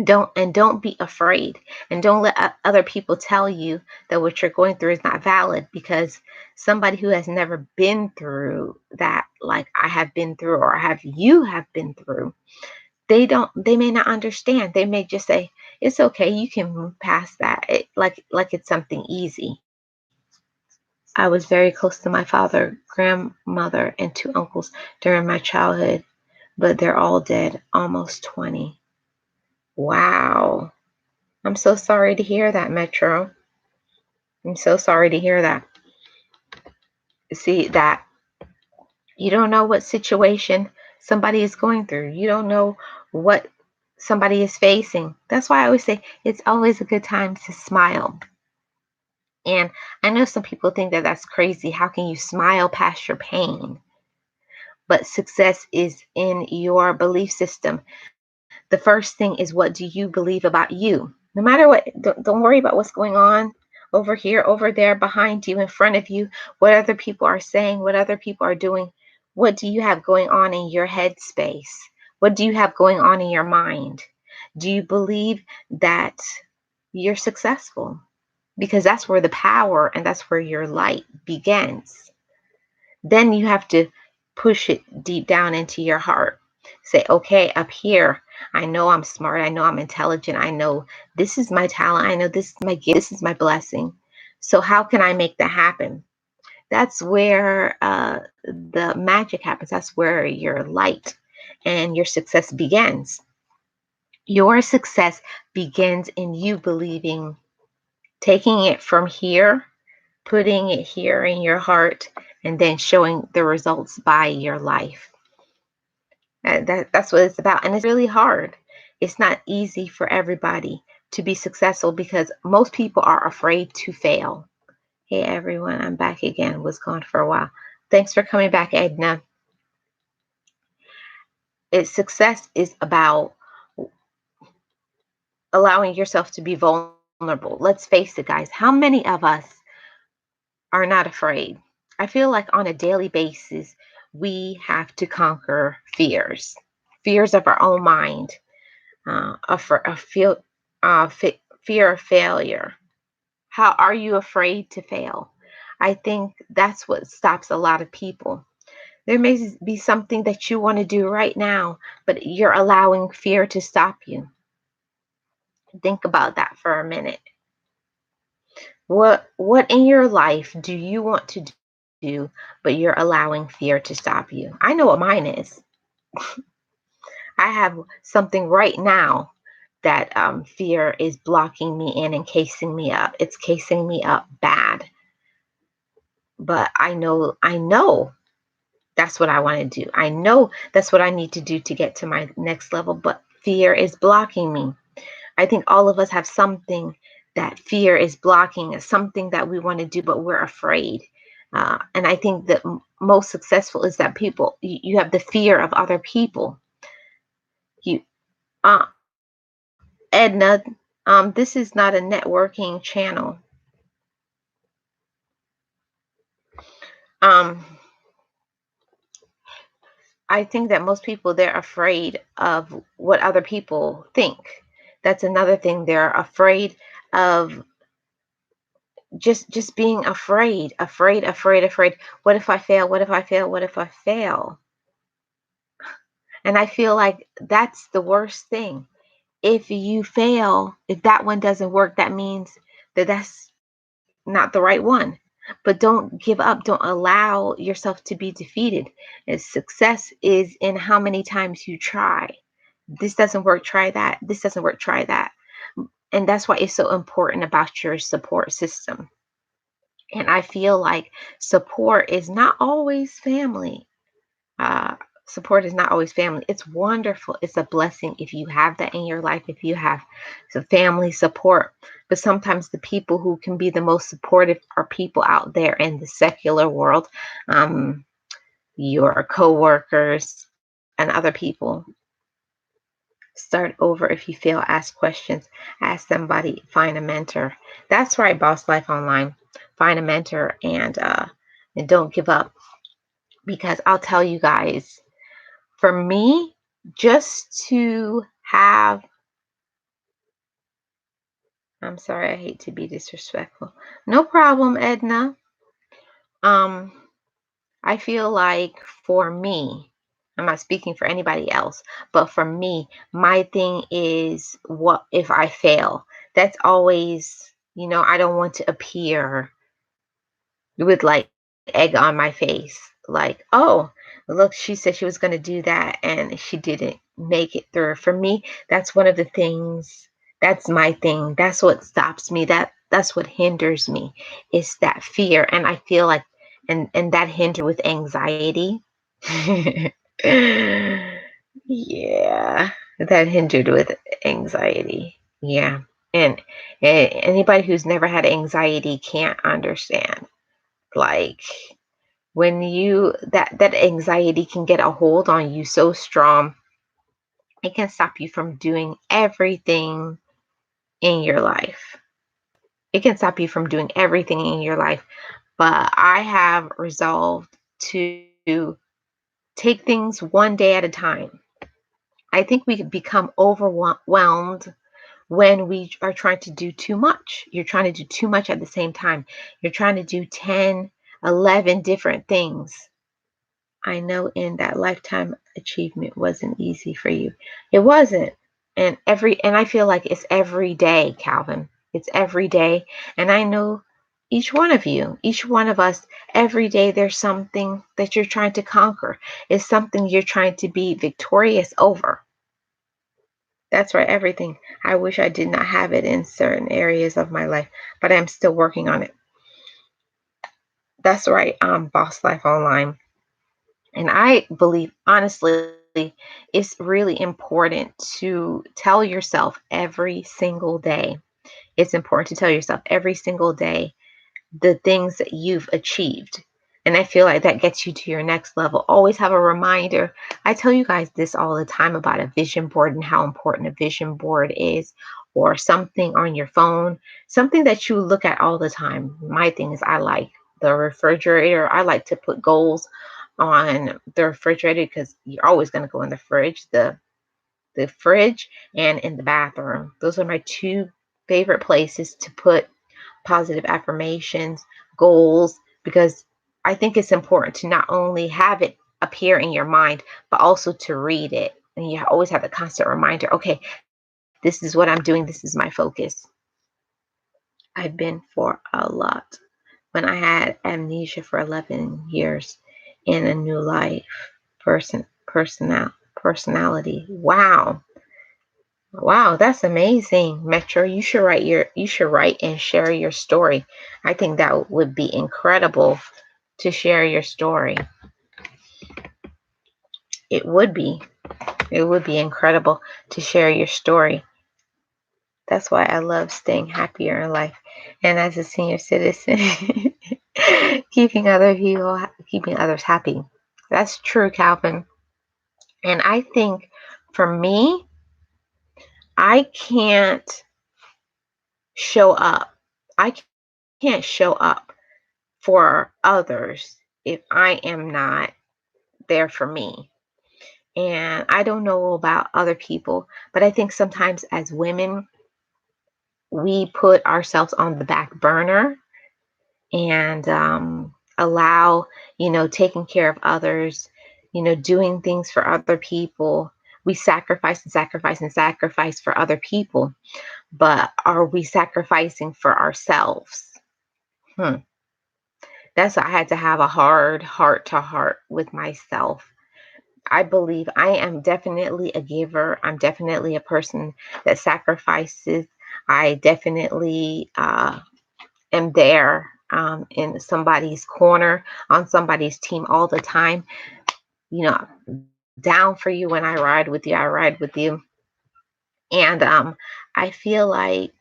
Don't be afraid, and don't let other people tell you that what you're going through is not valid, because somebody who has never been through that, like I have been through or have been through, they may not understand. They may just say it's okay, you can move past that, like it's something easy. I was very close to my father, grandmother, and two uncles during my childhood, but they're all dead, almost 20. Wow. I'm so sorry to hear that, Metro. I'm so sorry to hear that. See, that you don't know what situation somebody is going through. You don't know what somebody is facing. That's why I always say it's always a good time to smile. And I know some people think that that's crazy. How can you smile past your pain? But success is in your belief system. The first thing is, what do you believe about you? No matter what, don't worry about what's going on over here, over there, behind you, in front of you, what other people are saying, what other people are doing. What do you have going on in your head space? What do you have going on in your mind? Do you believe that you're successful? Because that's where the power and that's where your light begins. Then you have to push it deep down into your heart. Say, okay, up here, I know I'm smart. I know I'm intelligent. I know this is my talent. I know this is my gift. This is my blessing. So, how can I make that happen? That's where the magic happens. That's where your light and your success begins. Your success begins in you believing, taking it from here, putting it here in your heart, and then showing the results by your life. That's what it's about. And it's really hard. It's not easy for everybody to be successful because most people are afraid to fail. Hey, everyone, I'm back again. Was gone for a while. Thanks for coming back, Edna. Success is about allowing yourself to be vulnerable. Let's face it, guys. How many of us are not afraid? I feel like on a daily basis, we have to conquer fears of our own mind, a fear of failure. How are you afraid to fail? I think that's what stops a lot of people. There may be something that you want to do right now, but you're allowing fear to stop you. Think about that for a minute. What in your life do you want to do, but you're allowing fear to stop you? I know what mine is. I have something right now that fear is blocking me in and casing me up. It's casing me up bad. But I know that's what I want to do. I know that's what I need to do to get to my next level, but fear is blocking me. I think all of us have something that fear is blocking us, something that we want to do, but we're afraid. And I think that most successful is that people, you have the fear of other people. You, uh, Edna, this is not a networking channel. Um, I think that most people, they're afraid of what other people think. That's another thing. They're afraid of just being afraid. What if I fail? What if I fail? What if I fail? And I feel like that's the worst thing. If you fail, if that one doesn't work, that means that that's not the right one. But don't give up. Don't allow yourself to be defeated. And success is in how many times you try. This doesn't work, try that. This doesn't work, try that. And that's why it's so important about your support system. And I feel like support is not always family. Uh, Support is not always family. It's wonderful. It's a blessing if you have that in your life, if you have some family support. But sometimes the people who can be the most supportive are people out there in the secular world, um, your coworkers and other people. Start over if you fail, ask questions, ask somebody, find a mentor. That's right, Boss Life Online. Find a mentor and don't give up, because I'll tell you guys, for me, just to have, I'm sorry, I hate to be disrespectful. No problem, Edna. Um, I feel like for me, I'm not speaking for anybody else, but for me, my thing is, what if I fail? That's always, I don't want to appear with like egg on my face. Like, oh, look, she said she was going to do that and she didn't make it through. For me, that's one of the things, that's my thing. That's what stops me. That's what hinders me. Is that fear. And I feel like and that hinder with anxiety. Yeah, that hindered with anxiety. Yeah. And anybody who's never had anxiety can't understand, like, when you that anxiety can get a hold on you so strong, it can stop you from doing everything in your life. It can stop you from doing everything in your life. But I have resolved to take things one day at a time. I think we could become overwhelmed when we are trying to do too much. You're trying to do too much at the same time. You're trying to do 10, 11 different things. I know in that lifetime achievement wasn't easy for you. It wasn't. And I feel like it's every day, Calvin. It's every day. And I know each one of you, each one of us, every day there's something that you're trying to conquer. It's something you're trying to be victorious over. That's right, everything. I wish I did not have it in certain areas of my life, but I'm still working on it. That's right, Boss Life Online. And I believe, honestly, it's really important to tell yourself every single day. It's important to tell yourself every single day the things that you've achieved. And I feel like that gets you to your next level. Always have a reminder. I tell you guys this all the time about a vision board and how important a vision board is, or something on your phone, something that you look at all the time. My thing is, I like the refrigerator. I like to put goals on the refrigerator because you're always going to go in the fridge, the fridge and in the bathroom. Those are my two favorite places to put positive affirmations, goals, because I think it's important to not only have it appear in your mind, but also to read it. And you always have the constant reminder, okay, this is what I'm doing, this is my focus. I've been for a lot. When I had amnesia for 11 years in a new life, personality. Wow. Wow, that's amazing, Metro. You should write and share your story. I think that would be incredible to share your story. It would be. It would be incredible to share your story. That's why I love staying happier in life. And as a senior citizen, keeping others happy. That's true, Calvin. And I think for me, I can't show up. I can't show up for others if I am not there for me. And I don't know about other people, but I think sometimes as women, we put ourselves on the back burner and allow, taking care of others, doing things for other people. We sacrifice and sacrifice and sacrifice for other people, but are we sacrificing for ourselves? Hmm. I had to have a hard heart to heart with myself. I believe I am definitely a giver. I'm definitely a person that sacrifices. I definitely am there. in somebody's corner, on somebody's team all the time. You know, down for you when I ride with you, I ride with you. And I feel like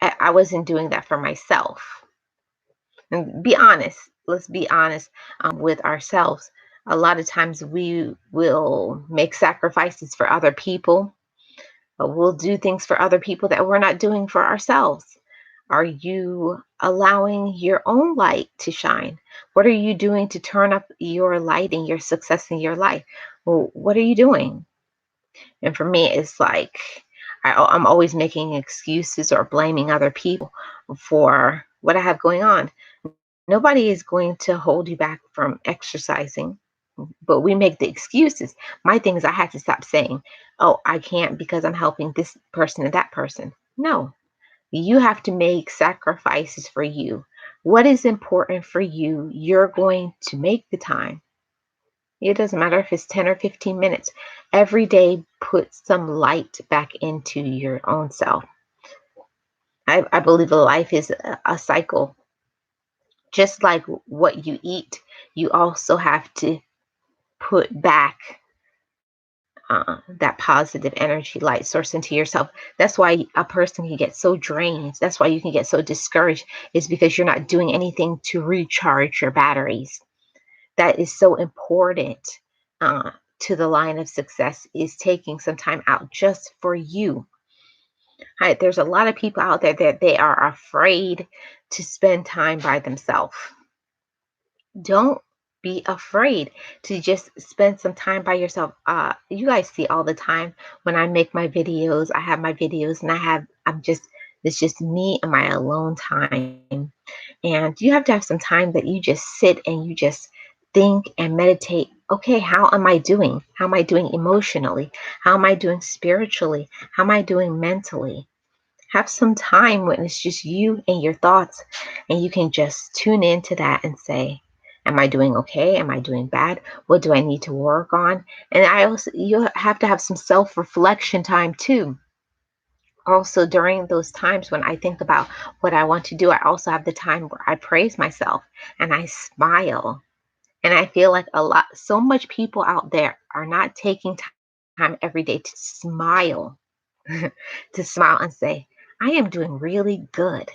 I wasn't doing that for myself. And be honest, let's be honest with ourselves. A lot of times we will make sacrifices for other people, but we'll do things for other people that we're not doing for ourselves. Are you allowing your own light to shine? What are you doing to turn up your light and your success in your life? Well, what are you doing? And for me, it's like I'm always making excuses or blaming other people for what I have going on. Nobody is going to hold you back from exercising, but we make the excuses. My thing is, I have to stop saying, oh, I can't because I'm helping this person and that person. No, you have to make sacrifices for you. What is important for you, you're going to make the time. It doesn't matter if it's 10 or 15 minutes. Every day, put some light back into your own self. I believe life is a cycle. Just like what you eat, you also have to put back that positive energy light source into yourself. That's why a person can get so drained. That's why you can get so discouraged, is because you're not doing anything to recharge your batteries. That is so important uh, to the line of success, is taking some time out just for you. Right? There's a lot of people out there that they are afraid to spend time by themselves. Don't be afraid to just spend some time by yourself. You guys see all the time when I make my videos, I have my videos and it's just me and my alone time. And you have to have some time that you just sit and you just think and meditate. Okay, how am I doing? How am I doing emotionally? How am I doing spiritually? How am I doing mentally? Have some time when it's just you and your thoughts, and you can just tune into that and say, am I doing okay? Am I doing bad? What do I need to work on? And you have to have some self-reflection time too. Also, during those times when I think about what I want to do, I also have the time where I praise myself and I smile. And I feel like so much people out there are not taking time every day to smile, to smile and say, I am doing really good.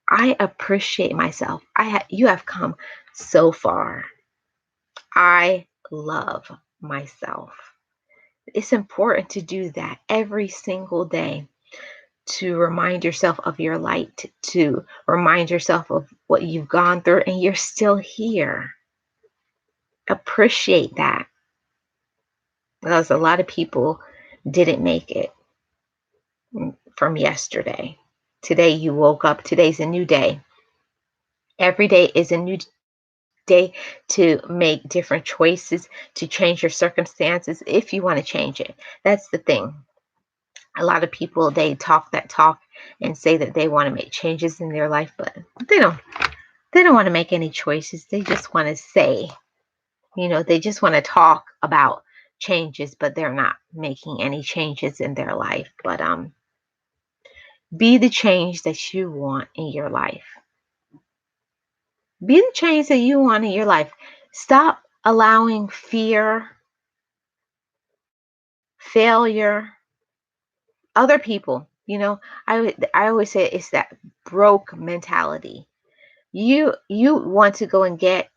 I appreciate myself. You have come so far. I love myself. It's important to do that every single day, to remind yourself of your light, to remind yourself of what you've gone through, and you're still here. Appreciate that, because a lot of people didn't make it from yesterday. Today you woke up. Today's a new day. Every day is a new day to make different choices, to change your circumstances if you want to change it. That's the thing. A lot of people, they talk that talk and say that they want to make changes in their life, but they don't they don't want to make any choices. They just want to say, they just want to talk about changes, but they're not making any changes in their life. But be the change that you want in your life. Be the change that you want in your life. Stop allowing fear, failure, other people. I always say it's that broke mentality. You want to go and get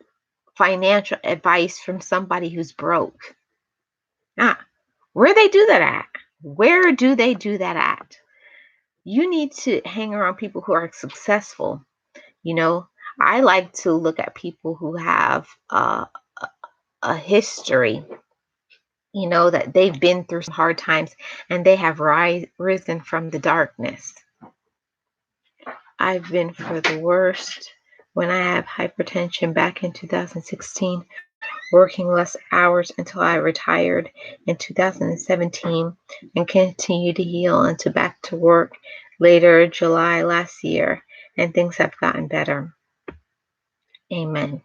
financial advice from somebody who's broke. Ah, where they do that at? Where do they do that at? You need to hang around people who are successful. You know, I like to look at people who have a history, that they've been through some hard times and they have risen from the darkness. I've been for the worst when I had hypertension back in 2016, working less hours until I retired in 2017 and continued to heal into back to work later July last year, and things have gotten better. Amen.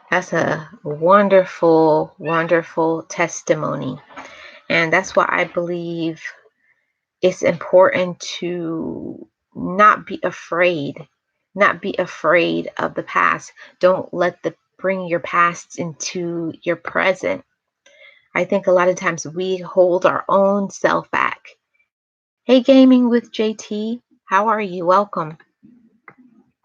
That's a wonderful, wonderful testimony. And that's why I believe it's important to not be afraid Not be afraid of the past. Don't let the bring your past into your present. I think a lot of times we hold our own self back. Hey, Gaming with JT, how are you? Welcome.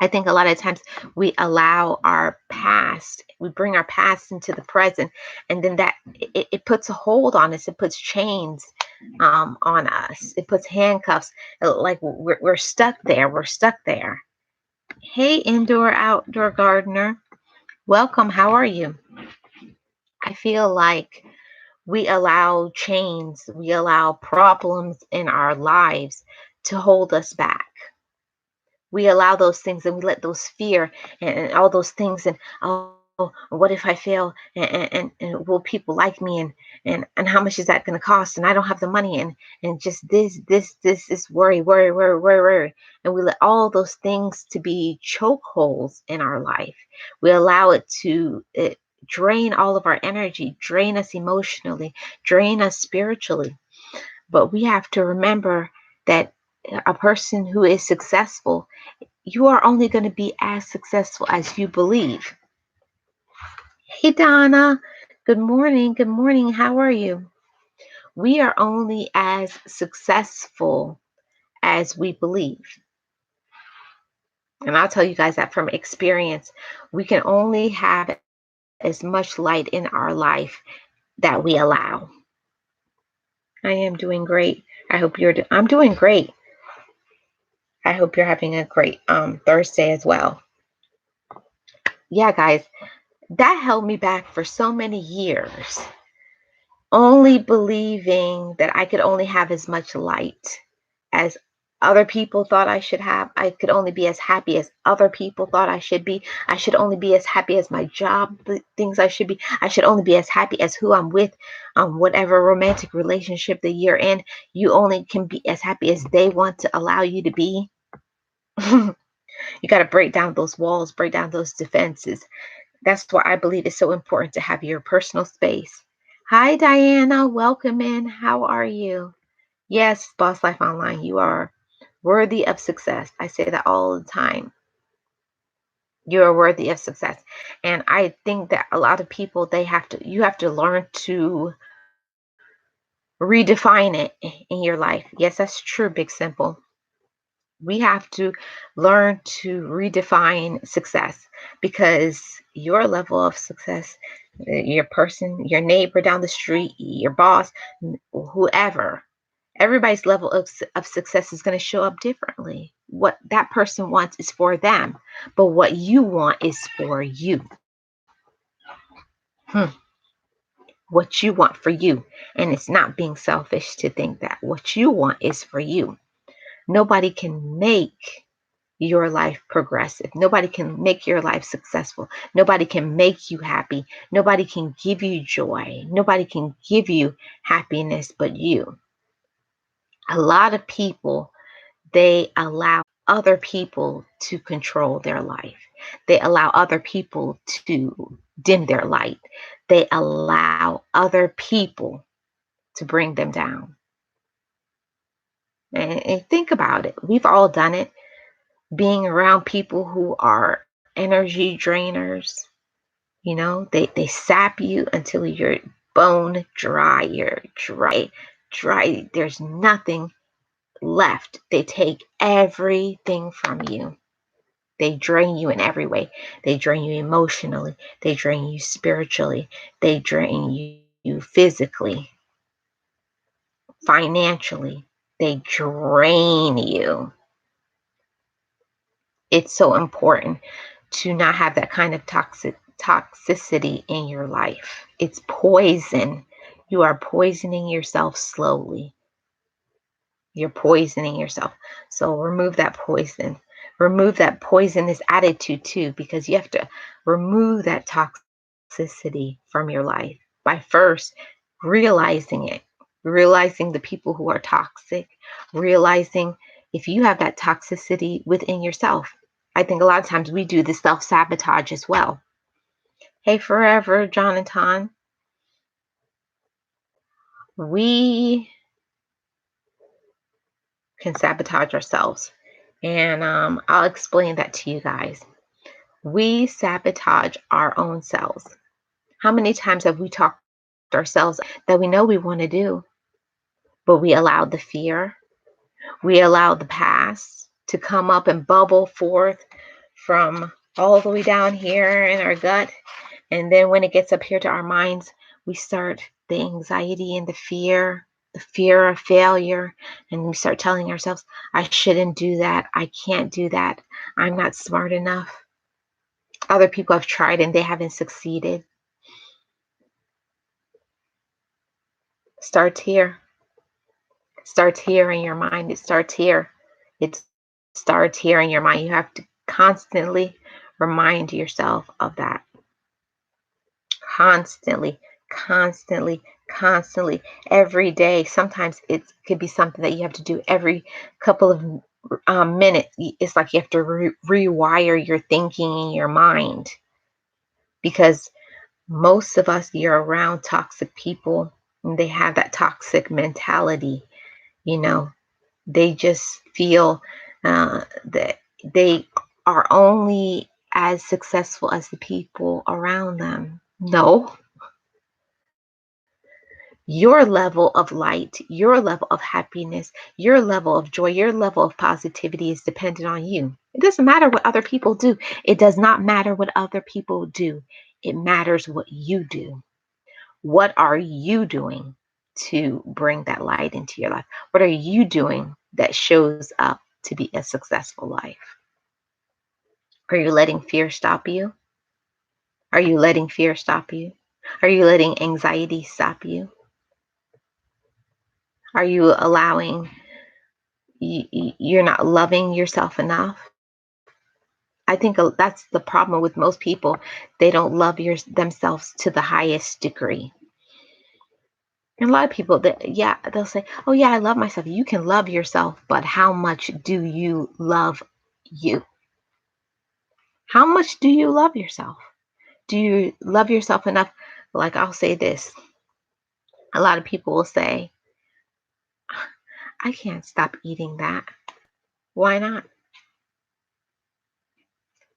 I think a lot of times we allow our past, we bring our past into the present, and then that it puts a hold on us. It puts chains on us. It puts handcuffs. Like we're stuck there. We're stuck there. Hey, indoor outdoor gardener, welcome. How are you? I feel like we allow chains, we allow problems in our lives to hold us back. We allow those things and we let those fear and all those things and what if I fail and will people like me and how much is that going to cost and I don't have the money and just this worry and we let all those things to be chokeholds in our life. We allow it drain all of our energy, drain us emotionally, drain us spiritually. But we have to remember that a person who is successful, you are only going to be as successful as you believe. Hey, Donna. Good morning. Good morning. How are you? We are only as successful as we believe. And I'll tell you guys that from experience. We can only have as much light in our life that we allow. I am doing great. I hope I'm doing great. I hope you're having a great Thursday as well. Yeah, guys, that held me back for so many years. Only believing that I could only have as much light as other people thought I should have. I could only be as happy as other people thought I should be. I should only be as happy as my job thinks I should be. I should only be as happy as who I'm with, whatever romantic relationship that you're in. You only can be as happy as they want to allow you to be. You got to break down those walls, break down those defenses. That's why I believe it's so important to have your personal space. Hi, Diana. Welcome in. How are you? Yes, Boss Life Online, you are worthy of success. I say that all the time. You are worthy of success. And I think that a lot of people, you have to learn to redefine it in your life. Yes, that's true, Big Simple. We have to learn to redefine success because your level of success, your person, your neighbor down the street, your boss, whoever, everybody's level of success is going to show up differently. What that person wants is for them, but what you want is for you. Hmm. What you want for you. And it's not being selfish to think that what you want is for you. Nobody can make your life progressive. Nobody can make your life successful. Nobody can make you happy. Nobody can give you joy. Nobody can give you happiness but you. A lot of people, they allow other people to control their life. They allow other people to dim their light. They allow other people to bring them down. And think about it. We've all done it. Being around people who are energy drainers, they sap you until you're bone dry. You're dry. There's nothing left. They take everything from you. They drain you in every way. They drain you emotionally. They drain you spiritually. They drain you physically, financially. They drain you. It's so important to not have that kind of toxicity in your life. It's poison. You are poisoning yourself slowly. You're poisoning yourself. So remove that poison. Remove that poisonous attitude too, because you have to remove that toxicity from your life by first realizing it, realizing the people who are toxic, realizing if you have that toxicity within yourself. I think a lot of times we do the self-sabotage as well. Hey, Forever, Jonathan. We can sabotage ourselves. And I'll explain that to you guys. We sabotage our own selves. How many times have we talked ourselves that we know we want to do, but we allowed the fear, we allowed the past to come up and bubble forth from all the way down here in our gut. And then when it gets up here to our minds, we start the anxiety and the fear of failure. And we start telling ourselves, I shouldn't do that. I can't do that. I'm not smart enough. Other people have tried and they haven't succeeded. Starts here. Starts here in your mind. It starts here. It starts here in your mind. You have to constantly remind yourself of that. Constantly, constantly, constantly, every day. Sometimes it could be something that you have to do every couple of minutes. It's like you have to rewire your thinking in your mind, because most of us, you're around toxic people and they have that toxic mentality. You know, they just feel that they are only as successful as the people around them. No, your level of light, your level of happiness, your level of joy, your level of positivity is dependent on you. It doesn't matter what other people do. It does not matter what other people do. It matters what you do. What are you doing to bring that light into your life? What are you doing that shows up to be a successful life? Are you letting fear stop you? Are you letting fear stop you? Are you letting anxiety stop you? Are you allowing, you're not loving yourself enough? I think that's the problem with most people. They don't love themselves to the highest degree. And a lot of people that, yeah, they'll say, "Oh yeah, I love myself." You can love yourself, but how much do you love you? How much do you love yourself? Do you love yourself enough? Like, I'll say this. A lot of people will say, "I can't stop eating that." Why not?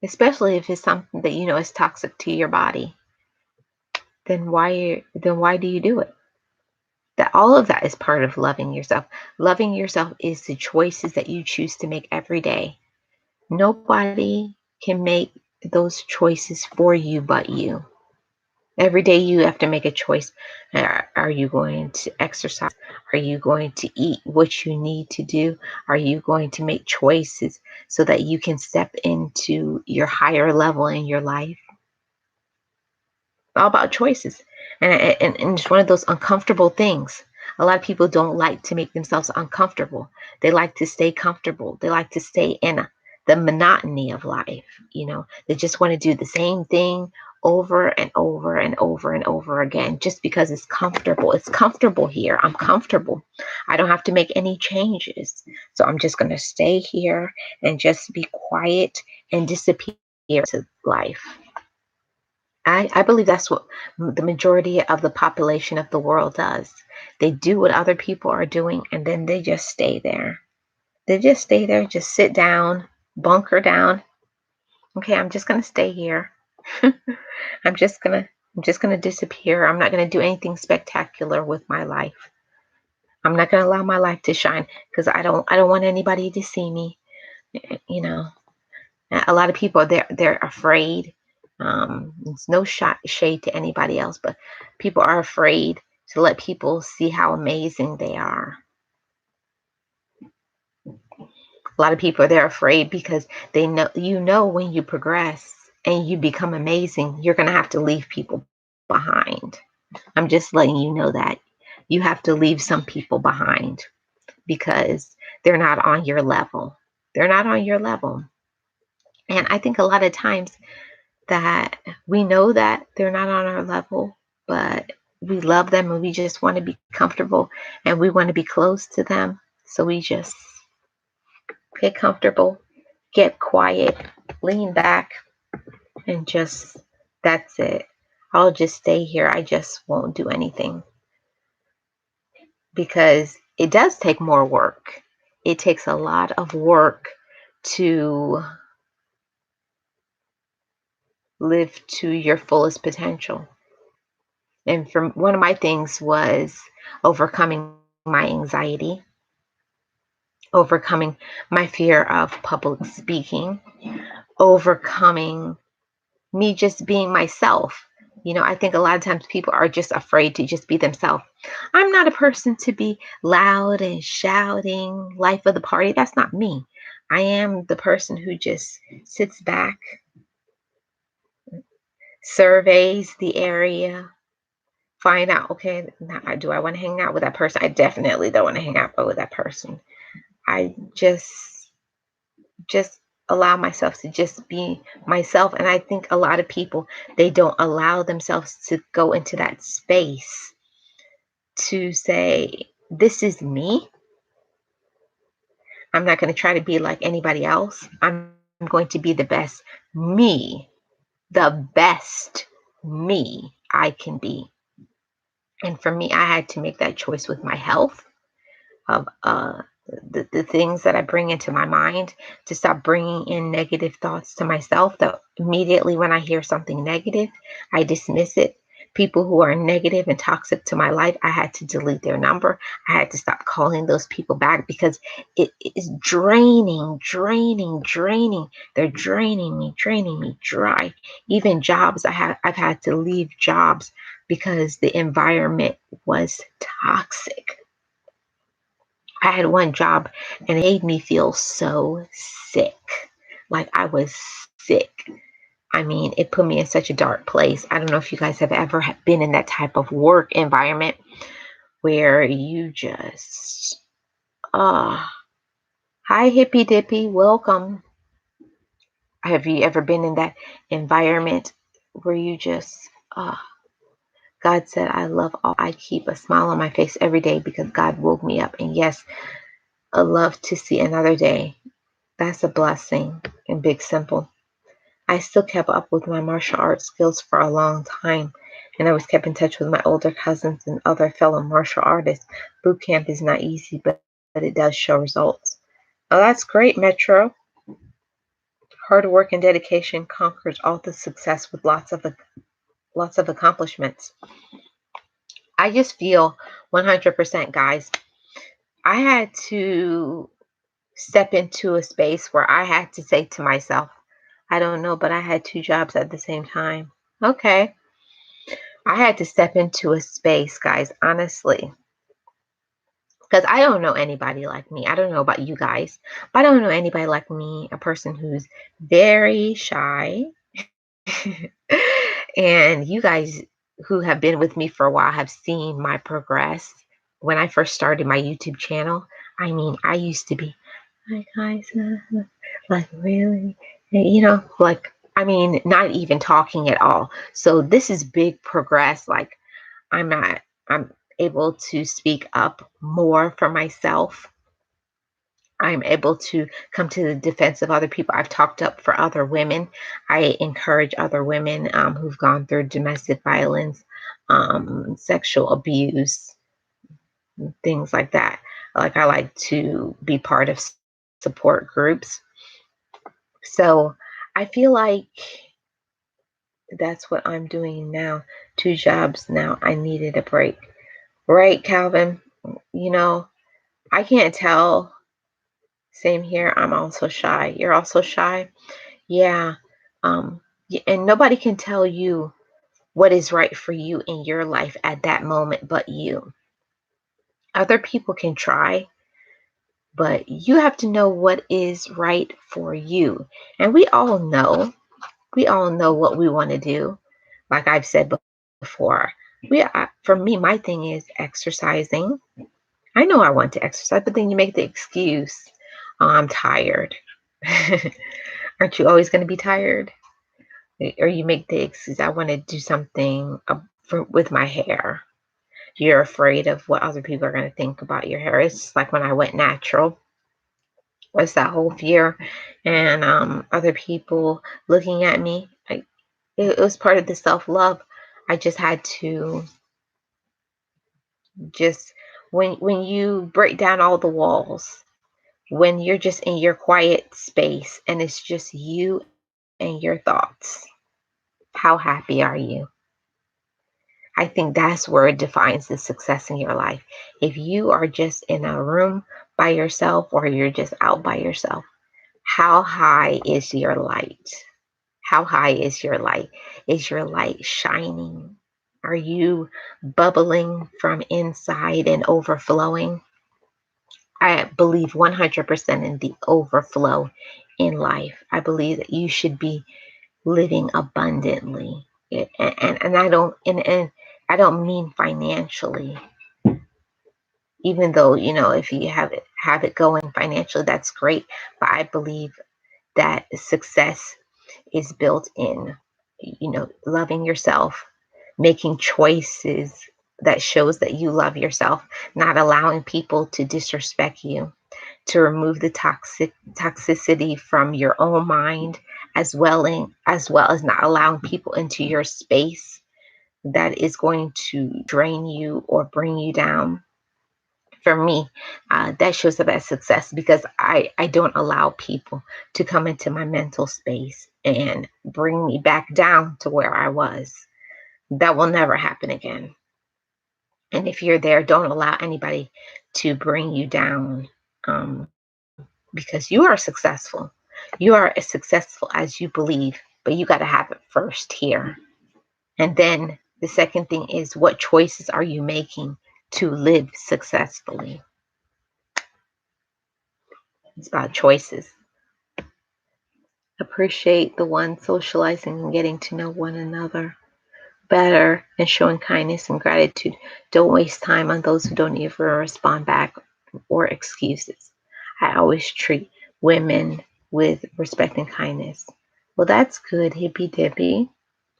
Especially if it's something that you know is toxic to your body. Then why do you do it? That all of that is part of loving yourself. Loving yourself is the choices that you choose to make every day. Nobody can make those choices for you but you. Every day you have to make a choice. Are you going to exercise? Are you going to eat what you need to do? Are you going to make choices so that you can step into your higher level in your life? All about choices. And it's one of those uncomfortable things. A lot of people don't like to make themselves uncomfortable. They like to stay comfortable. They like to stay in the monotony of life. They just want to do the same thing over and over and over and over again just because it's comfortable. It's comfortable here. I'm comfortable. I don't have to make any changes. So I'm just going to stay here and just be quiet and disappear to life. I believe that's what the majority of the population of the world does. They do what other people are doing and then they just stay there. They just stay there, just sit down, bunker down. Okay, I'm just going to stay here. I'm just going to disappear. I'm not going to do anything spectacular with my life. I'm not going to allow my life to shine because I don't want anybody to see me. You know, a lot of people, they're afraid. It's no shade to anybody else, but people are afraid to let people see how amazing they are. A lot of people, they're afraid because they know when you progress and you become amazing, you're going to have to leave people behind. I'm just letting you know that you have to leave some people behind because they're not on your level. They're not on your level. And I think a lot of times that we know that they're not on our level, but we love them and we just want to be comfortable and we want to be close to them. So we just get comfortable, get quiet, lean back, and just that's it. I'll just stay here. I just won't do anything because it does take more work. It takes a lot of work to live to your fullest potential. And from one of my things was overcoming my anxiety, overcoming my fear of public speaking, overcoming me just being myself. I think a lot of times people are just afraid to just be themselves. I'm not a person to be loud and shouting, life of the party. That's not me. I am the person who just sits back, surveys the area, find out, okay, now, do I want to hang out with that person? I definitely don't want to hang out with that person. I just allow myself to just be myself. And I think a lot of people, they don't allow themselves to go into that space to say, this is me. I'm not going to try to be like anybody else. I'm going to be the best me, the best me I can be. And for me, I had to make that choice with my health of the things that I bring into my mind, to stop bringing in negative thoughts to myself. That immediately when I hear something negative, I dismiss it. People who are negative and toxic to my life, I had to delete their number. I had to stop calling those people back because it is draining, draining, draining. They're draining me dry. Even jobs, I've had to leave jobs because the environment was toxic. I had one job and it made me feel so sick. Like I was sick. I mean, it put me in such a dark place. I don't know if you guys have ever been in that type of work environment where you just, hi, hippy dippy, welcome. Have you ever been in that environment where you just, God said, I love all. I keep a smile on my face every day because God woke me up. And yes, I love to see another day. That's a blessing and big simple. I still kept up with my martial arts skills for a long time, and I was kept in touch with my older cousins and other fellow martial artists. Boot camp is not easy, but it does show results. Oh, that's great, Metro. Hard work and dedication conquers all the success with lots of accomplishments. I just feel 100%, guys. I had to step into a space where I had to say to myself, I don't know, but I had two jobs at the same time. Okay. I had to step into a space, guys, honestly, because I don't know anybody like me. I don't know about you guys, but I don't know anybody like me, a person who's very shy. And you guys who have been with me for a while have seen my progress. When I first started my YouTube channel, I mean, I used to be, hi guys, like really, like, I mean, not even talking at all. So this is big progress. Like I'm able to speak up more for myself. I'm able to come to the defense of other people. I've talked up for other women. I encourage other women who've gone through domestic violence, sexual abuse, things like that. Like I like to be part of support groups. So I feel like that's what I'm doing now. Two jobs now. I needed a break. Right, Calvin? You know, I can't tell. Same here. I'm also shy. You're also shy? Yeah. And nobody can tell you what is right for you in your life at that moment but you. Other people can try, but you have to know what is right for you. And we all know what we want to do. Like I've said before, for me, my thing is exercising. I know I want to exercise, but then you make the excuse, oh, I'm tired. Aren't you always going to be tired? Or you make the excuse, I want to do something with my hair. You're afraid of what other people are going to think about your hair. It's just like when I went natural. Was that whole fear and other people looking at me. It was part of the self-love. I just had to just when you break down all the walls, when you're just in your quiet space and it's just you and your thoughts, how happy are you? I think that's where it defines the success in your life. If you are just in a room by yourself or you're just out by yourself, how high is your light? How high is your light? Is your light shining? Are you bubbling from inside and overflowing? I believe 100% in the overflow in life. I believe that you should be living abundantly. And I don't mean financially, even though, if you have it going financially, that's great. But I believe that success is built in, loving yourself, making choices that shows that you love yourself, not allowing people to disrespect you, to remove the toxicity from your own mind, as well as not allowing people into your space that is going to drain you or bring you down. For me, that shows up as success because I don't allow people to come into my mental space and bring me back down to where I was. That will never happen again. And if you're there, don't allow anybody to bring you down, because you are successful. You are as successful as you believe, but you got to have it first here. And then the second thing is, what choices are you making to live successfully? It's about choices. Appreciate the one socializing and getting to know one another better and showing kindness and gratitude. Don't waste time on those who don't even respond back or excuses. I always treat women with respect and kindness. Well, that's good, hippy dippy.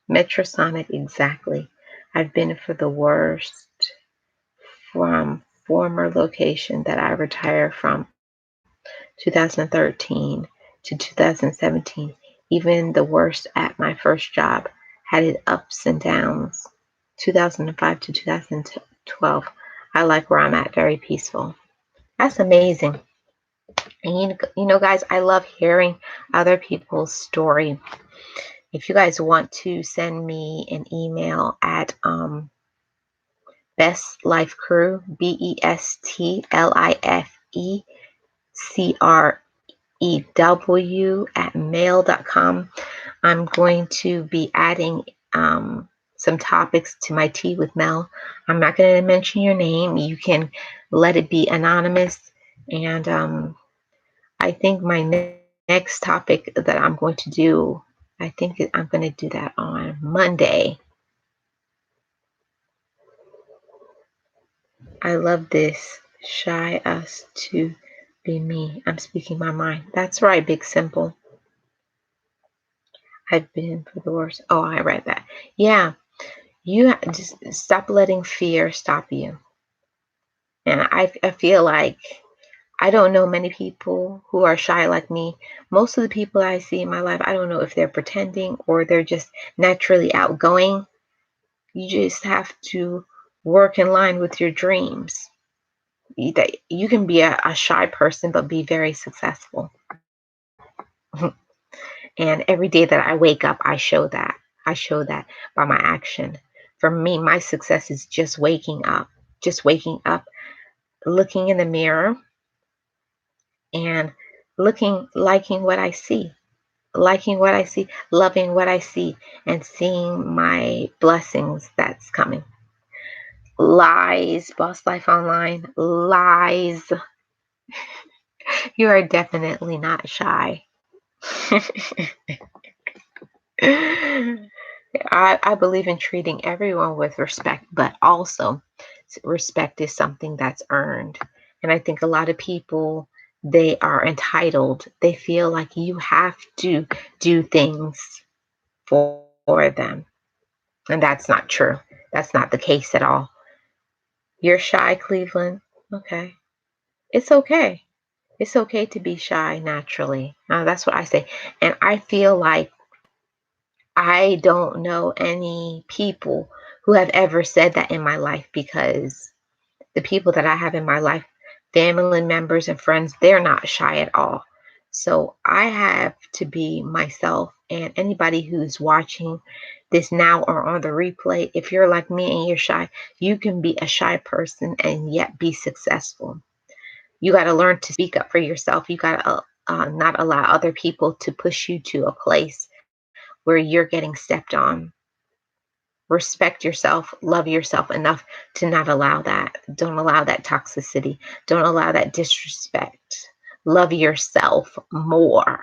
Metrosonic, exactly. I've been for the worst from former location that I retired from 2013 to 2017. Even the worst at my first job had its ups and downs. 2005 to 2012. I like where I'm at, very peaceful. That's amazing. And guys, I love hearing other people's story. If you guys want to send me an email at Best Life Crew, BESTLIFECREW at mail.com. I'm going to be adding some topics to my Tea with Mel. I'm not going to mention your name. You can let it be anonymous. And I think my next topic that I'm going to do, I think I'm going to do that on Monday. I love this. Shy us to be me. I'm speaking my mind. That's right, Big Simple. I've been for the worst. Oh, I read that. Yeah, you just stop letting fear stop you. And I feel like I don't know many people who are shy like me. Most of the people I see in my life, I don't know if they're pretending or they're just naturally outgoing. You just have to work in line with your dreams. That you can be a shy person but be very successful. And every day that I wake up, I show that. I show that by my action. For me, my success is just waking up, looking in the mirror and liking what I see, loving what I see, and seeing my blessings that's coming. Lies, Boss Life Online, lies. You are definitely not shy. I believe in treating everyone with respect, but also respect is something that's earned. And I think a lot of people, they are entitled. They feel like you have to do things for them. And that's not true. That's not the case at all. You're shy, Cleveland. Okay. It's okay. It's okay to be shy naturally. That's what I say. And I feel like I don't know any people who have ever said that in my life, because the people that I have in my life, family members and friends, they're not shy at all. So I have to be myself. And anybody who's watching this now or on the replay, if you're like me and you're shy, you can be a shy person and yet be successful. You got to learn to speak up for yourself. You got to not allow other people to push you to a place where you're getting stepped on. Respect yourself, love yourself enough to not allow that. Don't allow that toxicity. Don't allow that disrespect. Love yourself more.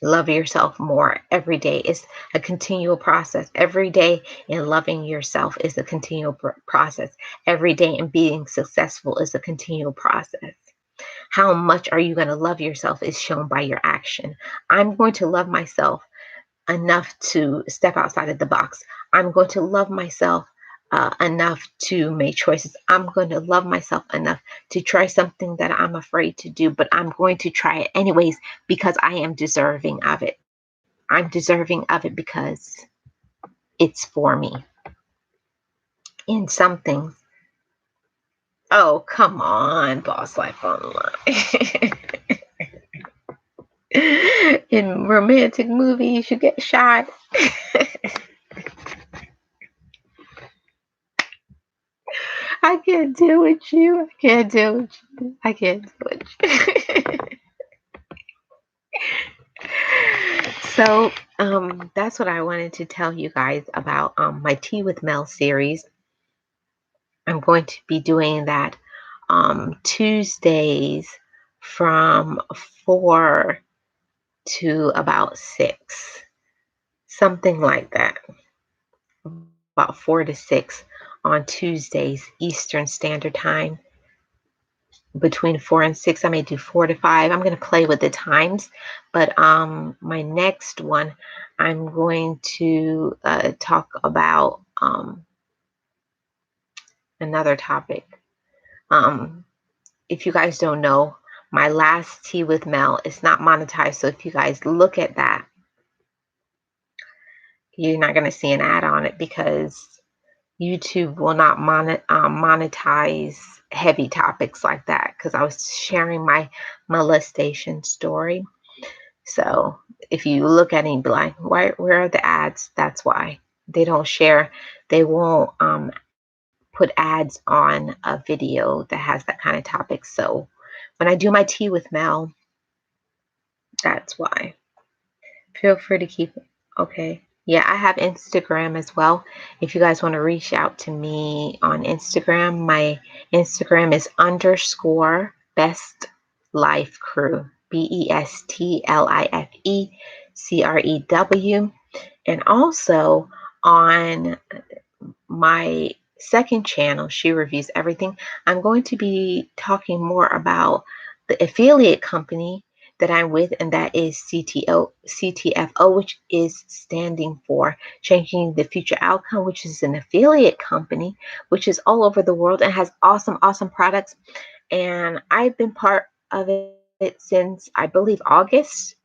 Love yourself more every day. It's a continual process. Every day in loving yourself is a continual process. Every day in being successful is a continual process. How much are you going to love yourself is shown by your action. I'm going to love myself enough to step outside of the box. I'm going to love myself enough to make choices. I'm going to love myself enough to try something that I'm afraid to do, but I'm going to try it anyways because I am deserving of it. I'm deserving of it because it's for me. In some things, oh, come on, Boss Life Online. In romantic movies, you get shot. I can't deal with you. I can't deal with you. I can't deal with you. So, that's what I wanted to tell you guys about my Tea with Mel series. I'm going to be doing that Tuesdays from 4 to about 6, something like that. About 4 to 6 on Tuesdays, Eastern Standard Time. Between 4 and 6, I may do 4 to 5. I'm going to play with the times, but my next one, I'm going to talk about another topic. If you guys don't know, my last Tea with Mel is not monetized, so if you guys look at that, you're not going to see an ad on it because YouTube will not monetize heavy topics like that, because I was sharing my molestation story. So if you look at it and be like, where are the ads? That's why. They don't share. They won't put ads on a video that has that kind of topic. So when I do my Tea with Mel, that's why. Feel free to keep it. Okay. Yeah, I have Instagram as well. If you guys want to reach out to me on Instagram, my Instagram is _ best life crew. BESTLIFECREW. And also on my second channel, She Reviews Everything, I'm going to be talking more about the affiliate company that I'm with, and that is CTFO, which is standing for Changing the Future Outcome, which is an affiliate company, which is all over the world and has awesome, awesome products. And I've been part of it since, I believe, August.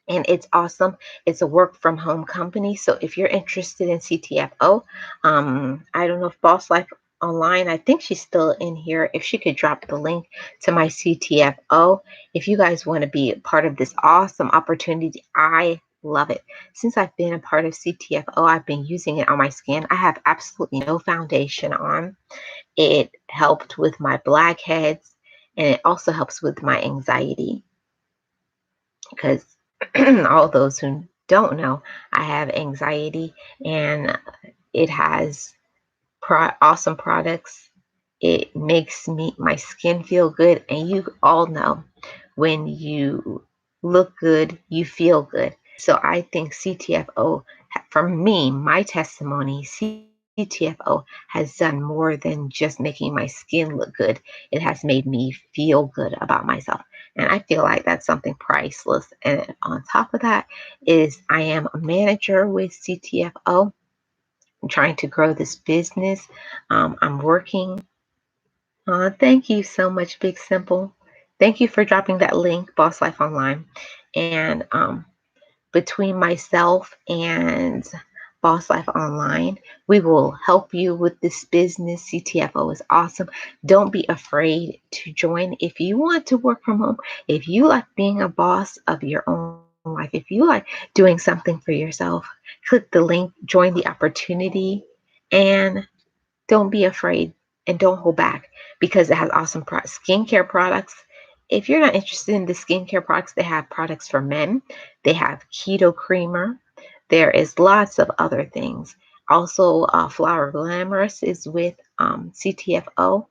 And it's awesome. It's a work from home company. So if you're interested in CTFO, I don't know if Boss Life Online, I think she's still in here. If she could drop the link to my CTFO, if you guys want to be a part of this awesome opportunity, I love it. Since I've been a part of CTFO, I've been using it on my skin. I have absolutely no foundation on. It helped with my blackheads, and it also helps with my anxiety, because all those who don't know, I have anxiety, and it has awesome products. It makes my skin feel good, and you all know when you look good, you feel good. So I think CTFO, for me, my testimony, CTFO has done more than just making my skin look good. It has made me feel good about myself. And I feel like that's something priceless. And on top of that is I am a manager with CTFO. I'm trying to grow this business. I'm working. Thank you so much, Big Simple. Thank you for dropping that link, Boss Life Online. And between myself and Boss Life Online. We will help you with this business. CTFO is awesome. Don't be afraid to join if you want to work from home. If you like being a boss of your own life, if you like doing something for yourself, click the link, join the opportunity, and don't be afraid and don't hold back because it has awesome skincare products. If you're not interested in the skincare products, they have products for men. They have keto creamer. There is lots of other things. Also, Flower Glamorous is with CTFO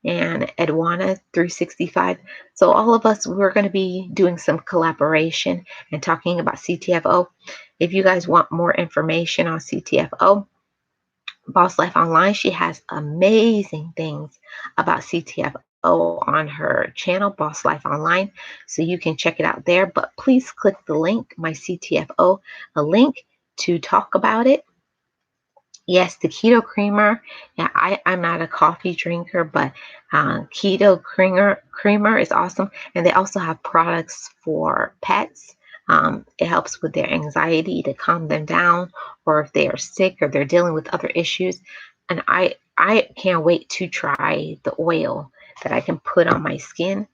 and Edwana 365. So all of us, we're going to be doing some collaboration and talking about CTFO. If you guys want more information on CTFO, Boss Life Online, she has amazing things about CTFO on her channel, Boss Life Online. So you can check it out there. But please click the link, my CTFO, a link to talk about it. Yes, the keto creamer. Yeah, I'm not a coffee drinker, but keto creamer is awesome. And they also have products for pets. It helps with their anxiety to calm them down, or if they are sick or they're dealing with other issues. And I can't wait to try the oil that I can put on my skin.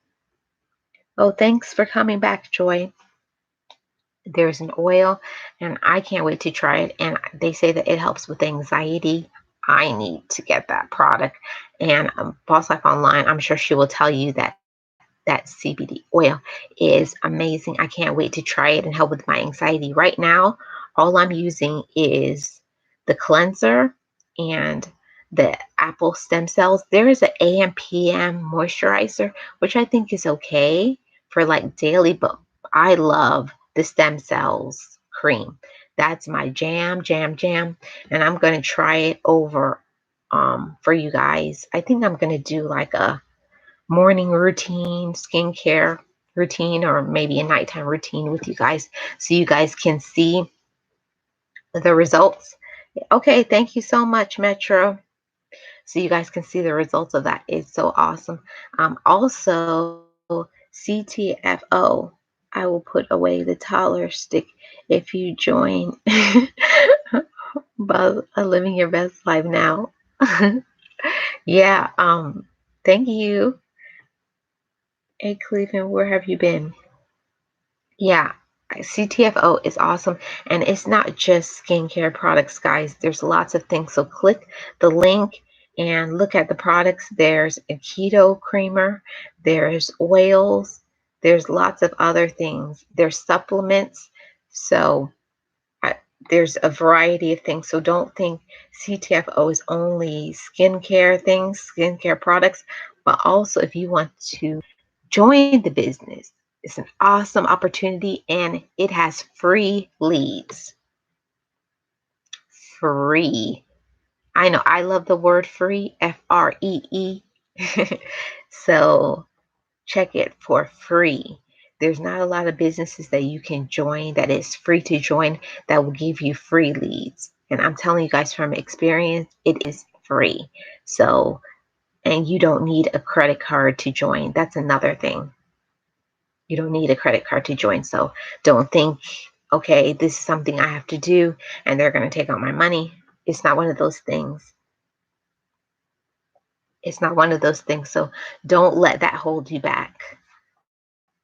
Oh, thanks for coming back, Joy. There's an oil, and I can't wait to try it. And they say that it helps with anxiety. I need to get that product. And Boss Life Online, I'm sure she will tell you that that CBD oil is amazing. I can't wait to try it and help with my anxiety. Right now, all I'm using is the cleanser and the apple stem cells. There is an AM PM moisturizer, which I think is okay for like daily, but I love the stem cells cream. That's my jam. And I'm going to try it over for you guys. I think I'm going to do like a morning routine, skincare routine, or maybe a nighttime routine with you guys so you guys can see the results. Okay, thank you so much, Metro. So you guys can see the results of that. It's so awesome. Also, CTFO, I will put away the taller stick if you join but living your best life now. Yeah, thank you. Hey Cleveland, where have you been? Yeah, CTFO is awesome. And it's not just skincare products, guys. There's lots of things. So click the link and look at the products. There's a keto creamer, there's oils, there's lots of other things. There's supplements. So I, there's a variety of things. So don't think CTFO is only skincare things, skincare products, but also if you want to join the business, it's an awesome opportunity and it has free leads. Free. I know I love the word free, FREE. So check it for free. There's not a lot of businesses that you can join that is free to join that will give you free leads. And I'm telling you guys from experience, it is free. So, and you don't need a credit card to join. That's another thing. You don't need a credit card to join. So don't think, okay, this is something I have to do and they're going to take out my money. It's not one of those things. It's not one of those things. So don't let that hold you back.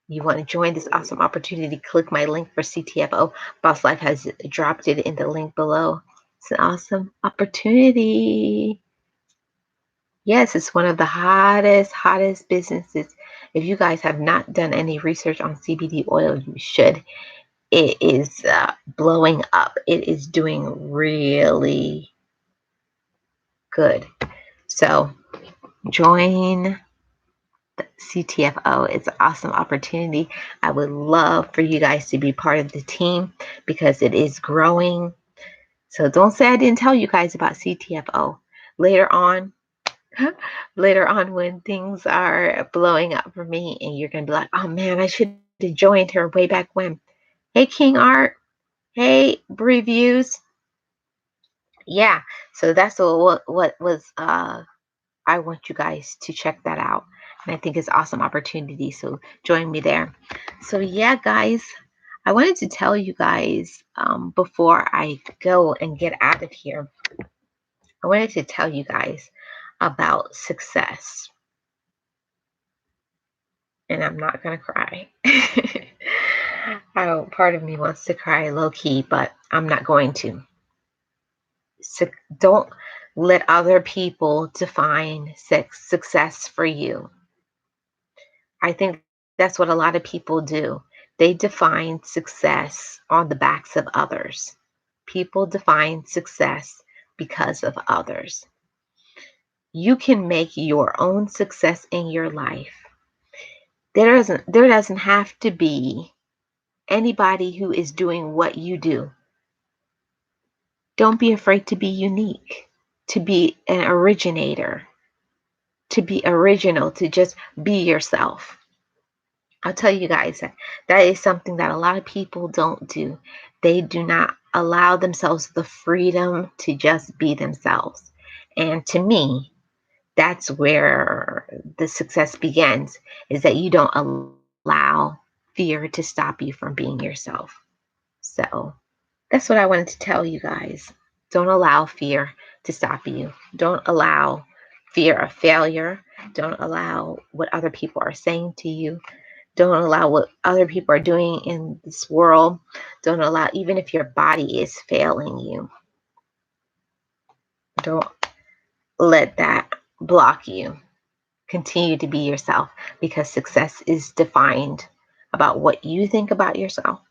You want to join this awesome opportunity, click my link for CTFO. Boss Life has dropped it in the link below. It's an awesome opportunity. Yes, it's one of the hottest businesses. If you guys have not done any research on CBD oil, you should. It is blowing up. It is doing really good. So join CTFO. It's an awesome opportunity. I would love for you guys to be part of the team because it is growing. So don't say I didn't tell you guys about CTFO. Later on, when things are blowing up for me and you're going to be like, oh man, I should have joined her way back when. Hey, King Art. Hey, Reviews. Yeah, so that's what was I want you guys to check that out. And I think it's an awesome opportunity. So join me there. So yeah, guys, I wanted to tell you guys before I go and get out of here, I wanted to tell you guys about success. And I'm not going to cry. Part of me wants to cry low key, but I'm not going to. So don't let other people define success for you. I think that's what a lot of people do. They define success on the backs of others. People define success because of others. You can make your own success in your life. There doesn't have to be anybody who is doing what you do. Don't be afraid to be unique, to be an originator, to be original, to just be yourself. I'll tell you guys that is something that a lot of people don't do. They do not allow themselves the freedom to just be themselves. And to me, that's where the success begins, is that you don't allow fear to stop you from being yourself. So that's what I wanted to tell you guys. Don't allow fear to stop you. Don't allow fear of failure. Don't allow what other people are saying to you. Don't allow what other people are doing in this world. Don't allow, even if your body is failing you, don't let that block you. Continue to be yourself, because success is defined about what you think about yourself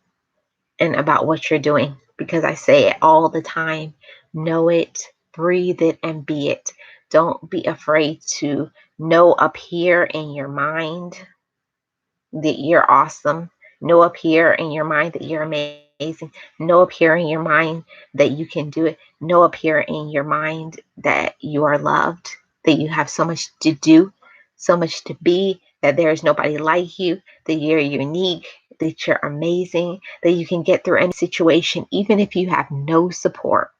and about what you're doing. Because I say it all the time, know it, breathe it, and be it. Don't be afraid to know up here in your mind that you're awesome. Know up here in your mind that you're amazing. Know up here in your mind that you can do it. Know up here in your mind that you are loved, that you have so much to do, so much to be, that there is nobody like you, that you're unique, that you're amazing, that you can get through any situation, even if you have no support,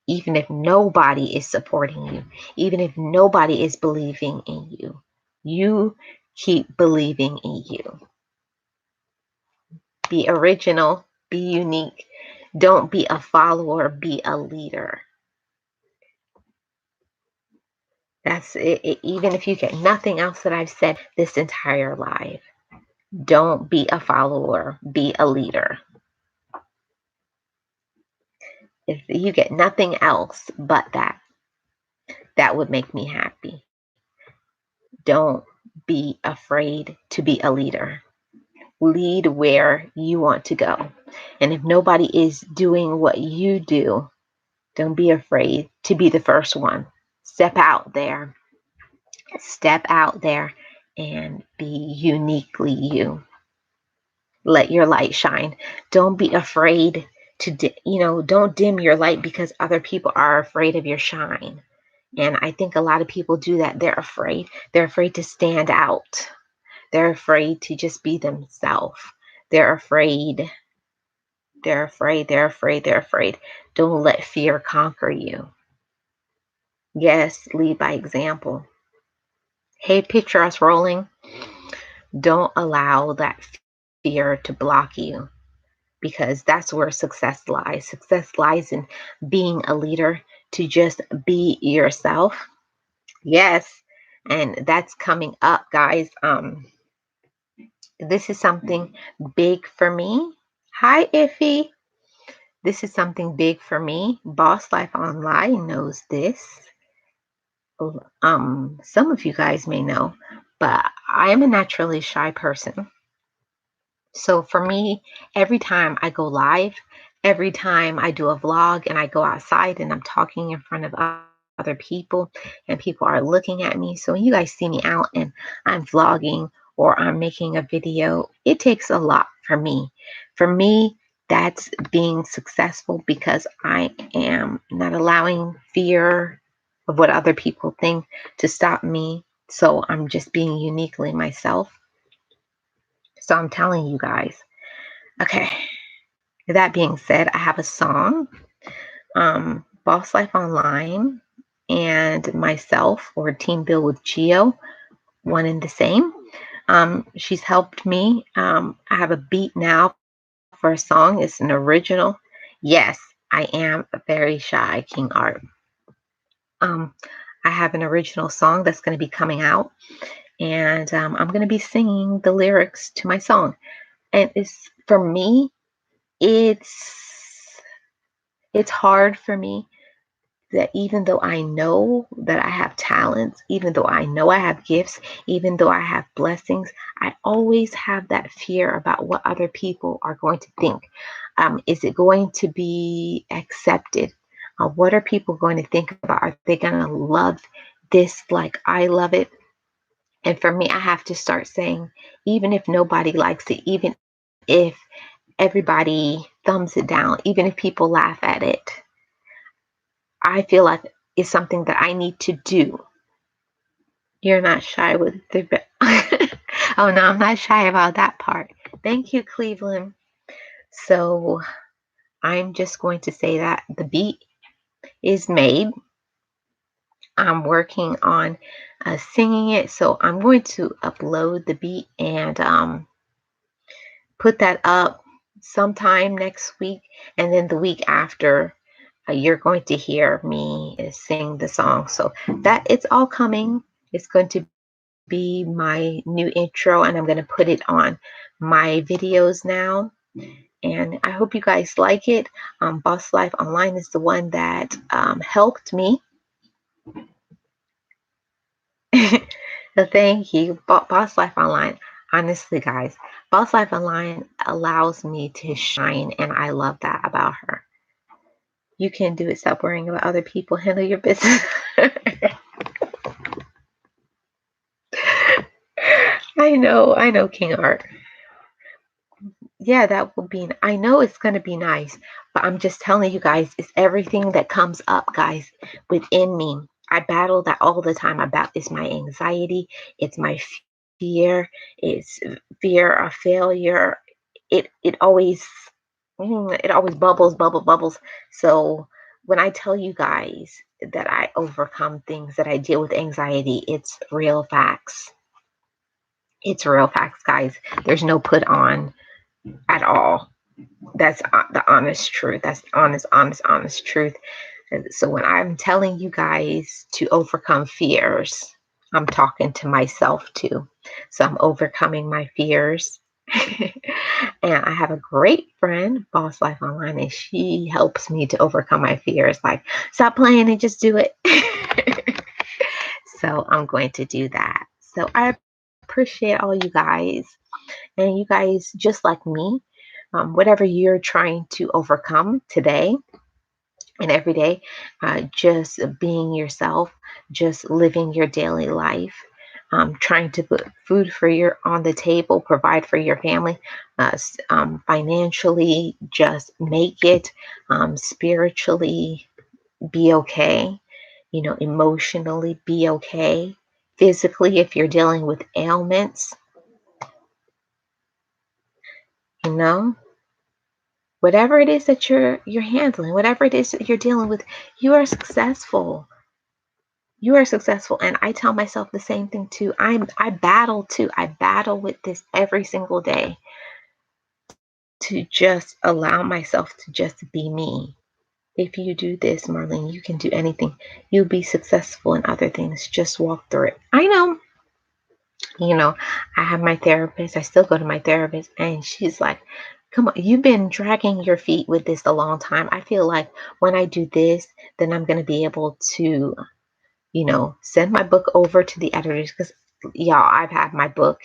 even if nobody is supporting you, even if nobody is believing in you. You keep believing in you. Be original, be unique. Don't be a follower, be a leader. That's it. Even if you get nothing else that I've said this entire life, don't be a follower, be a leader. If you get nothing else but that, that would make me happy. Don't be afraid to be a leader. Lead where you want to go. And if nobody is doing what you do, don't be afraid to be the first one. Step out there. Step out there and be uniquely you. Let your light shine. Don't be afraid to, don't dim your light because other people are afraid of your shine. And I think a lot of people do that. They're afraid. They're afraid to stand out. They're afraid to just be themselves. They're afraid. They're afraid. They're afraid. They're afraid. Don't let fear conquer you. Yes, lead by example. Hey, picture us rolling. Don't allow that fear to block you, because that's where success lies. Success lies in being a leader, to just be yourself. Yes. And that's coming up, guys. This is something big for me. Hi, Iffy. This is something big for me. Boss Life Online knows this. Some of you guys may know, but I am a naturally shy person. So for me, every time I go live, every time I do a vlog and I go outside and I'm talking in front of other people and people are looking at me. So when you guys see me out and I'm vlogging or I'm making a video, it takes a lot for me. For me, that's being successful, because I am not allowing fear of what other people think to stop me. So I'm just being uniquely myself. So I'm telling you guys. Okay. With that being said, I have a song, Boss Life Online and myself, or Team Build with Geo, one and the same. She's helped me. I have a beat now for a song. It's an original. Yes, I am very shy, King Art. Um, I have an original song that's going to be coming out, and I'm going to be singing the lyrics to my song. And it's for me, it's hard for me that even though I know that I have talents, even though I know I have gifts, even though I have blessings, I always have that fear about what other people are going to think. Is it going to be accepted? What are people going to think about? Are they going to love this like I love it? And for me, I have to start saying, even if nobody likes it, even if everybody thumbs it down, even if people laugh at it, I feel like it's something that I need to do. You're not shy with the. Oh no, I'm not shy about that part. Thank you, Cleveland. So I'm just going to say that the beat is made. I'm working on singing it, so I'm going to upload the beat and put that up sometime next week, and then the week after, you're going to hear me sing the song. So that it's all coming. It's going to be my new intro, and I'm going to put it on my videos now. And I hope you guys like it. Boss Life Online is the one that helped me. Thank you, Boss Life Online. Honestly, guys, Boss Life Online allows me to shine, and I love that about her. You can do it. Stop worrying about other people. Handle your business. I know, King Art. Yeah, that will be, I know it's going to be nice, but I'm just telling you guys, it's everything that comes up, guys, within me. I battle that all the time. It's my anxiety, it's my fear, it's fear of failure. It always, it always bubbles. So when I tell you guys that I overcome things, that I deal with anxiety, it's real facts. It's real facts, guys. There's no put on at all. That's the honest truth. That's honest truth. And so when I'm telling you guys to overcome fears, I'm talking to myself too. So I'm overcoming my fears. And I have a great friend, Boss Life Online, and she helps me to overcome my fears. Like, stop playing and just do it. So I'm going to do that. So I appreciate all you guys. And you guys, just like me, whatever you're trying to overcome today and every day, just being yourself, just living your daily life, trying to put food for your on the table, provide for your family, financially, just make it, spiritually, be okay, emotionally, be okay, physically, if you're dealing with ailments, you know whatever it is that you're handling, whatever it is that you're dealing with, you are successful. You are successful. And I tell myself the same thing too. I battle too. I battle with this every single day, to just allow myself to just be me. If you do this, Marlene, you can do anything. You'll be successful in other things. Just walk through it. I know. I have my therapist. I still go to my therapist, and she's like, come on, you've been dragging your feet with this a long time. I feel like when I do this, then I'm going to be able to, send my book over to the editors, because, y'all, I've had my book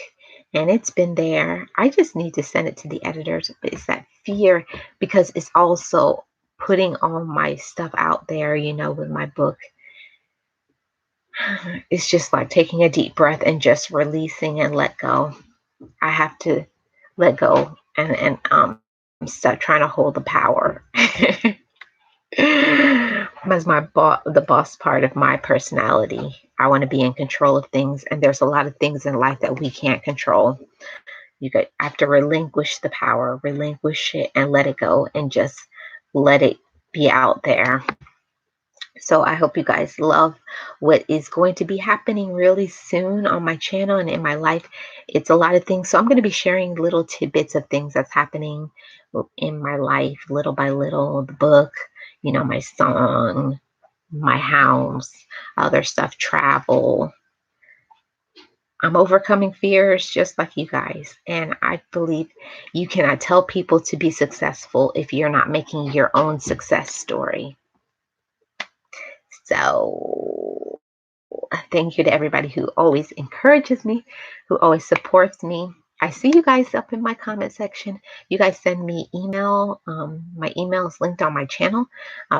and it's been there. I just need to send it to the editors. But it's that fear, because it's also putting all my stuff out there, with my book. It's just like taking a deep breath and just releasing and let go. I have to let go and stop trying to hold the power. As the boss part of my personality. I want to be in control of things, and there's a lot of things in life that we can't control. Have to relinquish the power, relinquish it, and let it go, and just let it be out there. So I hope you guys love what is going to be happening really soon on my channel and in my life. It's a lot of things. So I'm going to be sharing little tidbits of things that's happening in my life, little by little. The book, my song, my house, other stuff, travel. I'm overcoming fears just like you guys. And I believe you cannot tell people to be successful if you're not making your own success story. So thank you to everybody who always encourages me, who always supports me. I see you guys up in my comment section. You guys send me email. My email is linked on my channel.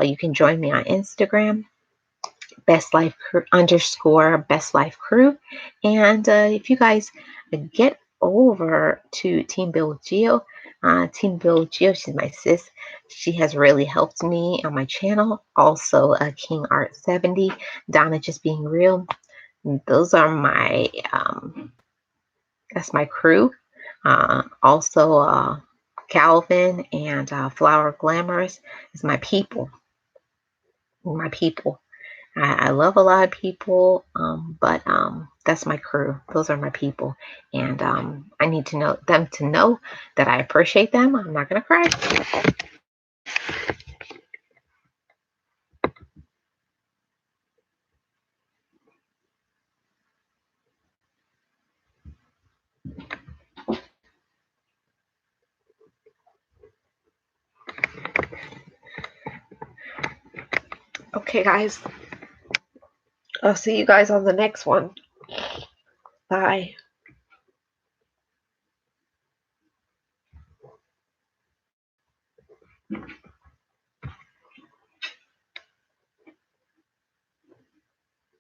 You can join me on Instagram, Best Life Crew _ Best Life Crew. And if you guys get over to Team Build Geo, she's my sis. She has really helped me on my channel. Also, King Art 70, Donna Just Being Real. Those are my that's my crew. Also, Calvin and Flower Glamorous is my people. My people. I love a lot of people, but that's my crew. Those are my people, and I need to know them to know that I appreciate them. I'm not gonna cry. Okay, guys. I'll see you guys on the next one. Bye.